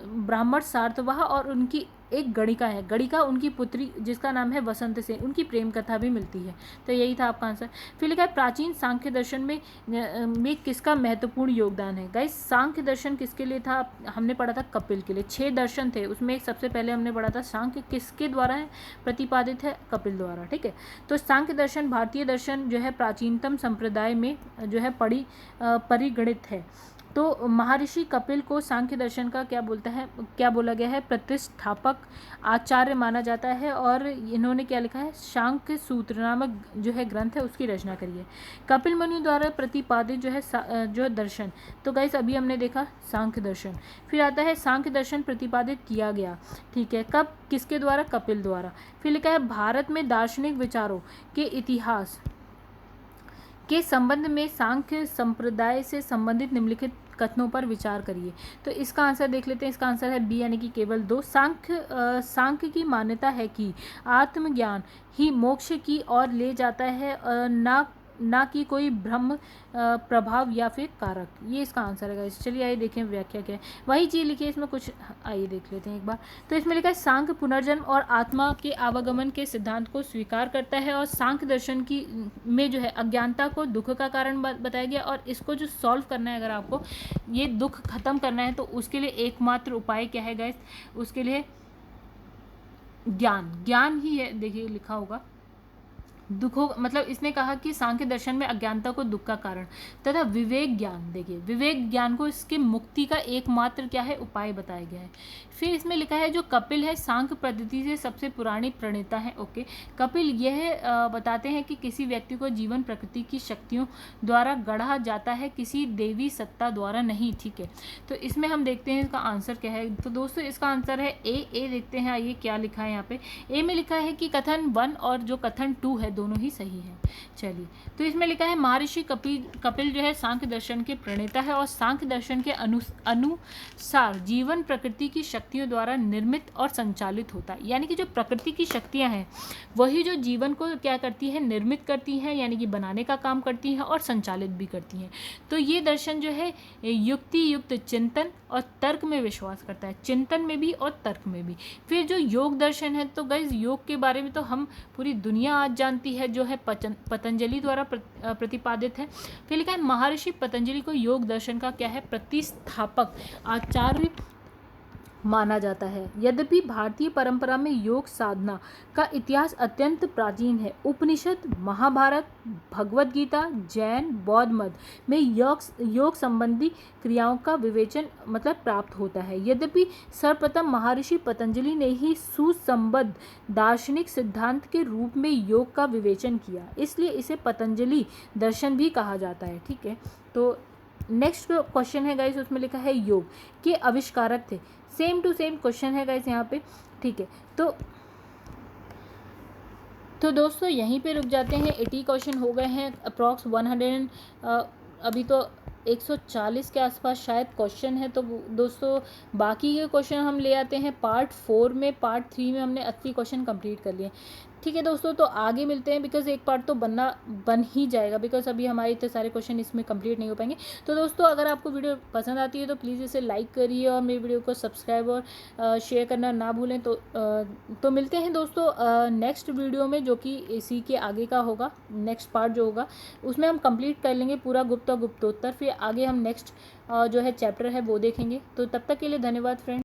ब्राह्मण सार्थवाह और उनकी एक गणिका है, गणिका उनकी पुत्री जिसका नाम है वसंत सेन, उनकी प्रेम कथा भी मिलती है। तो यही था आपका आंसर। फिर लिखा है प्राचीन सांख्य दर्शन में किसका महत्वपूर्ण योगदान है। गाइस सांख्य दर्शन किसके लिए था, हमने पढ़ा था कपिल के लिए। 6 दर्शन थे उसमें, सबसे पहले हमने पढ़ा था सांख्य किसके द्वारा है प्रतिपादित है, कपिल द्वारा, ठीक है। तो सांख्य दर्शन भारतीय दर्शन जो है प्राचीनतम संप्रदाय में जो है परिगणित है। तो महर्षि कपिल को सांख्य दर्शन का क्या बोला गया है, प्रतिष्ठापक आचार्य माना जाता है, और इन्होंने क्या लिखा है, सांख्य सूत्र नामक जो है ग्रंथ है उसकी रचना करी है। कपिल मुनि द्वारा प्रतिपादित जो दर्शन, तो गाइस अभी हमने देखा सांख्य दर्शन। फिर आता है सांख्य दर्शन प्रतिपादित किया गया, ठीक है, कब, किसके द्वारा, कपिल द्वारा। फिर लिखा है भारत में दार्शनिक विचारों के इतिहास के संबंध में सांख्य संप्रदाय से संबंधित निम्नलिखित कथनों पर विचार करिए। तो इसका आंसर देख लेते हैं, इसका आंसर है बी यानी कि केवल 2। सांख्य की मान्यता है कि आत्मज्ञान ही मोक्ष की ओर ले जाता है, ना कि कोई ब्रह्म प्रभाव या फिर कारक, ये इसका आंसर है गाइस। चलिए आइए देखें व्याख्या क्या है, वही चीज़ लिखी है इसमें कुछ, आइए देख लेते हैं एक बार। तो इसमें लिखा है सांख्य पुनर्जन्म और आत्मा के आवागमन के सिद्धांत को स्वीकार करता है, और सांख्य दर्शन में जो है अज्ञानता को दुख का कारण बताया गया, और इसको जो सॉल्व करना है, अगर आपको ये दुख खत्म करना है तो उसके लिए एकमात्र उपाय क्या है गाइस, उसके लिए ज्ञान ही है। देखिए लिखा होगा दुखों, मतलब इसने कहा कि सांख्य दर्शन में अज्ञानता को दुख का कारण तथा विवेक ज्ञान, देखिए विवेक ज्ञान को इसके मुक्ति का एकमात्र क्या है उपाय बताया गया है। फिर इसमें लिखा है जो कपिल है सांख्य पद्धति से सबसे पुरानी प्रणेता है, ओके। कपिल यह बताते हैं कि किसी व्यक्ति को जीवन प्रकृति की शक्तियों द्वारा गढ़ा जाता है, किसी देवी सत्ता द्वारा नहीं, ठीक है। तो इसमें हम देखते हैं इसका आंसर क्या है। तो दोस्तों इसका आंसर है ए देखते हैं, आइए क्या लिखा है यहाँ पे। ए में लिखा है कि कथन 1 और जो कथन 2 है दोनों ही सही है। चलिए तो इसमें लिखा है महर्षि कपिल जो है सांख्य दर्शन के प्रणेता है, और सांख्य दर्शन के अनुसार जीवन प्रकृति की शक्तियों द्वारा निर्मित और संचालित होता है। यानी कि जो प्रकृति की शक्तियां हैं वही जो जीवन को क्या करती है, निर्मित करती हैं, यानी कि बनाने का काम करती हैं और संचालित भी करती हैं। तो ये दर्शन जो है युक्ति युक्त चिंतन और तर्क में विश्वास करता है, चिंतन में भी और तर्क में भी। फिर जो योग दर्शन है, तो गाइस योग के बारे में तो हम पूरी दुनिया आज जानती है, जो है पतंजलि द्वारा प्रतिपादित है। फिर लिखा है महर्षि पतंजलि को योग दर्शन का क्या है, प्रतिस्थापक आचार्य माना जाता है। यद्यपि भारतीय परंपरा में योग साधना का इतिहास अत्यंत प्राचीन है। उपनिषद, महाभारत, भगवद गीता, जैन, बौद्ध मत में योग संबंधी क्रियाओं का विवेचन मतलब प्राप्त होता है। यद्यपि सर्वप्रथम महर्षि पतंजलि ने ही सुसंबद्ध दार्शनिक सिद्धांत के रूप में योग का विवेचन किया, इसलिए इसे पतंजलि दर्शन भी कहा जाता है, ठीक है। तो नेक्स्ट क्वेश्चन है गाइस, उसमें लिखा है योग के आविष्कारक थे। सेम टू सेम क्वेश्चन है गाइस यहाँ पे, ठीक है। तो दोस्तों यहीं पे रुक जाते हैं। 80 क्वेश्चन हो गए हैं, अप्रॉक्स 100 अभी तो 140 के आसपास शायद क्वेश्चन है। तो दोस्तों बाकी के क्वेश्चन हम ले आते हैं पार्ट 4 में। पार्ट 3 में हमने 80 क्वेश्चन कंप्लीट कर लिए। ठीक है दोस्तों, तो आगे मिलते हैं, बिकॉज एक पार्ट तो बन ही जाएगा, बिकॉज अभी हमारे इतने सारे क्वेश्चन इसमें कंप्लीट नहीं हो पाएंगे। तो दोस्तों अगर आपको वीडियो पसंद आती है तो प्लीज़ इसे लाइक करिए और मेरी वीडियो को सब्सक्राइब और शेयर करना ना भूलें। तो मिलते हैं दोस्तों नेक्स्ट वीडियो में, जो कि इसी के आगे का होगा। नेक्स्ट पार्ट जो होगा उसमें हम कंप्लीट कर लेंगे पूरा गुप्त और गुप्तोत्तर, फिर आगे हम नेक्स्ट जो है चैप्टर है वो देखेंगे। तो तब तक के लिए धन्यवाद फ्रेंड।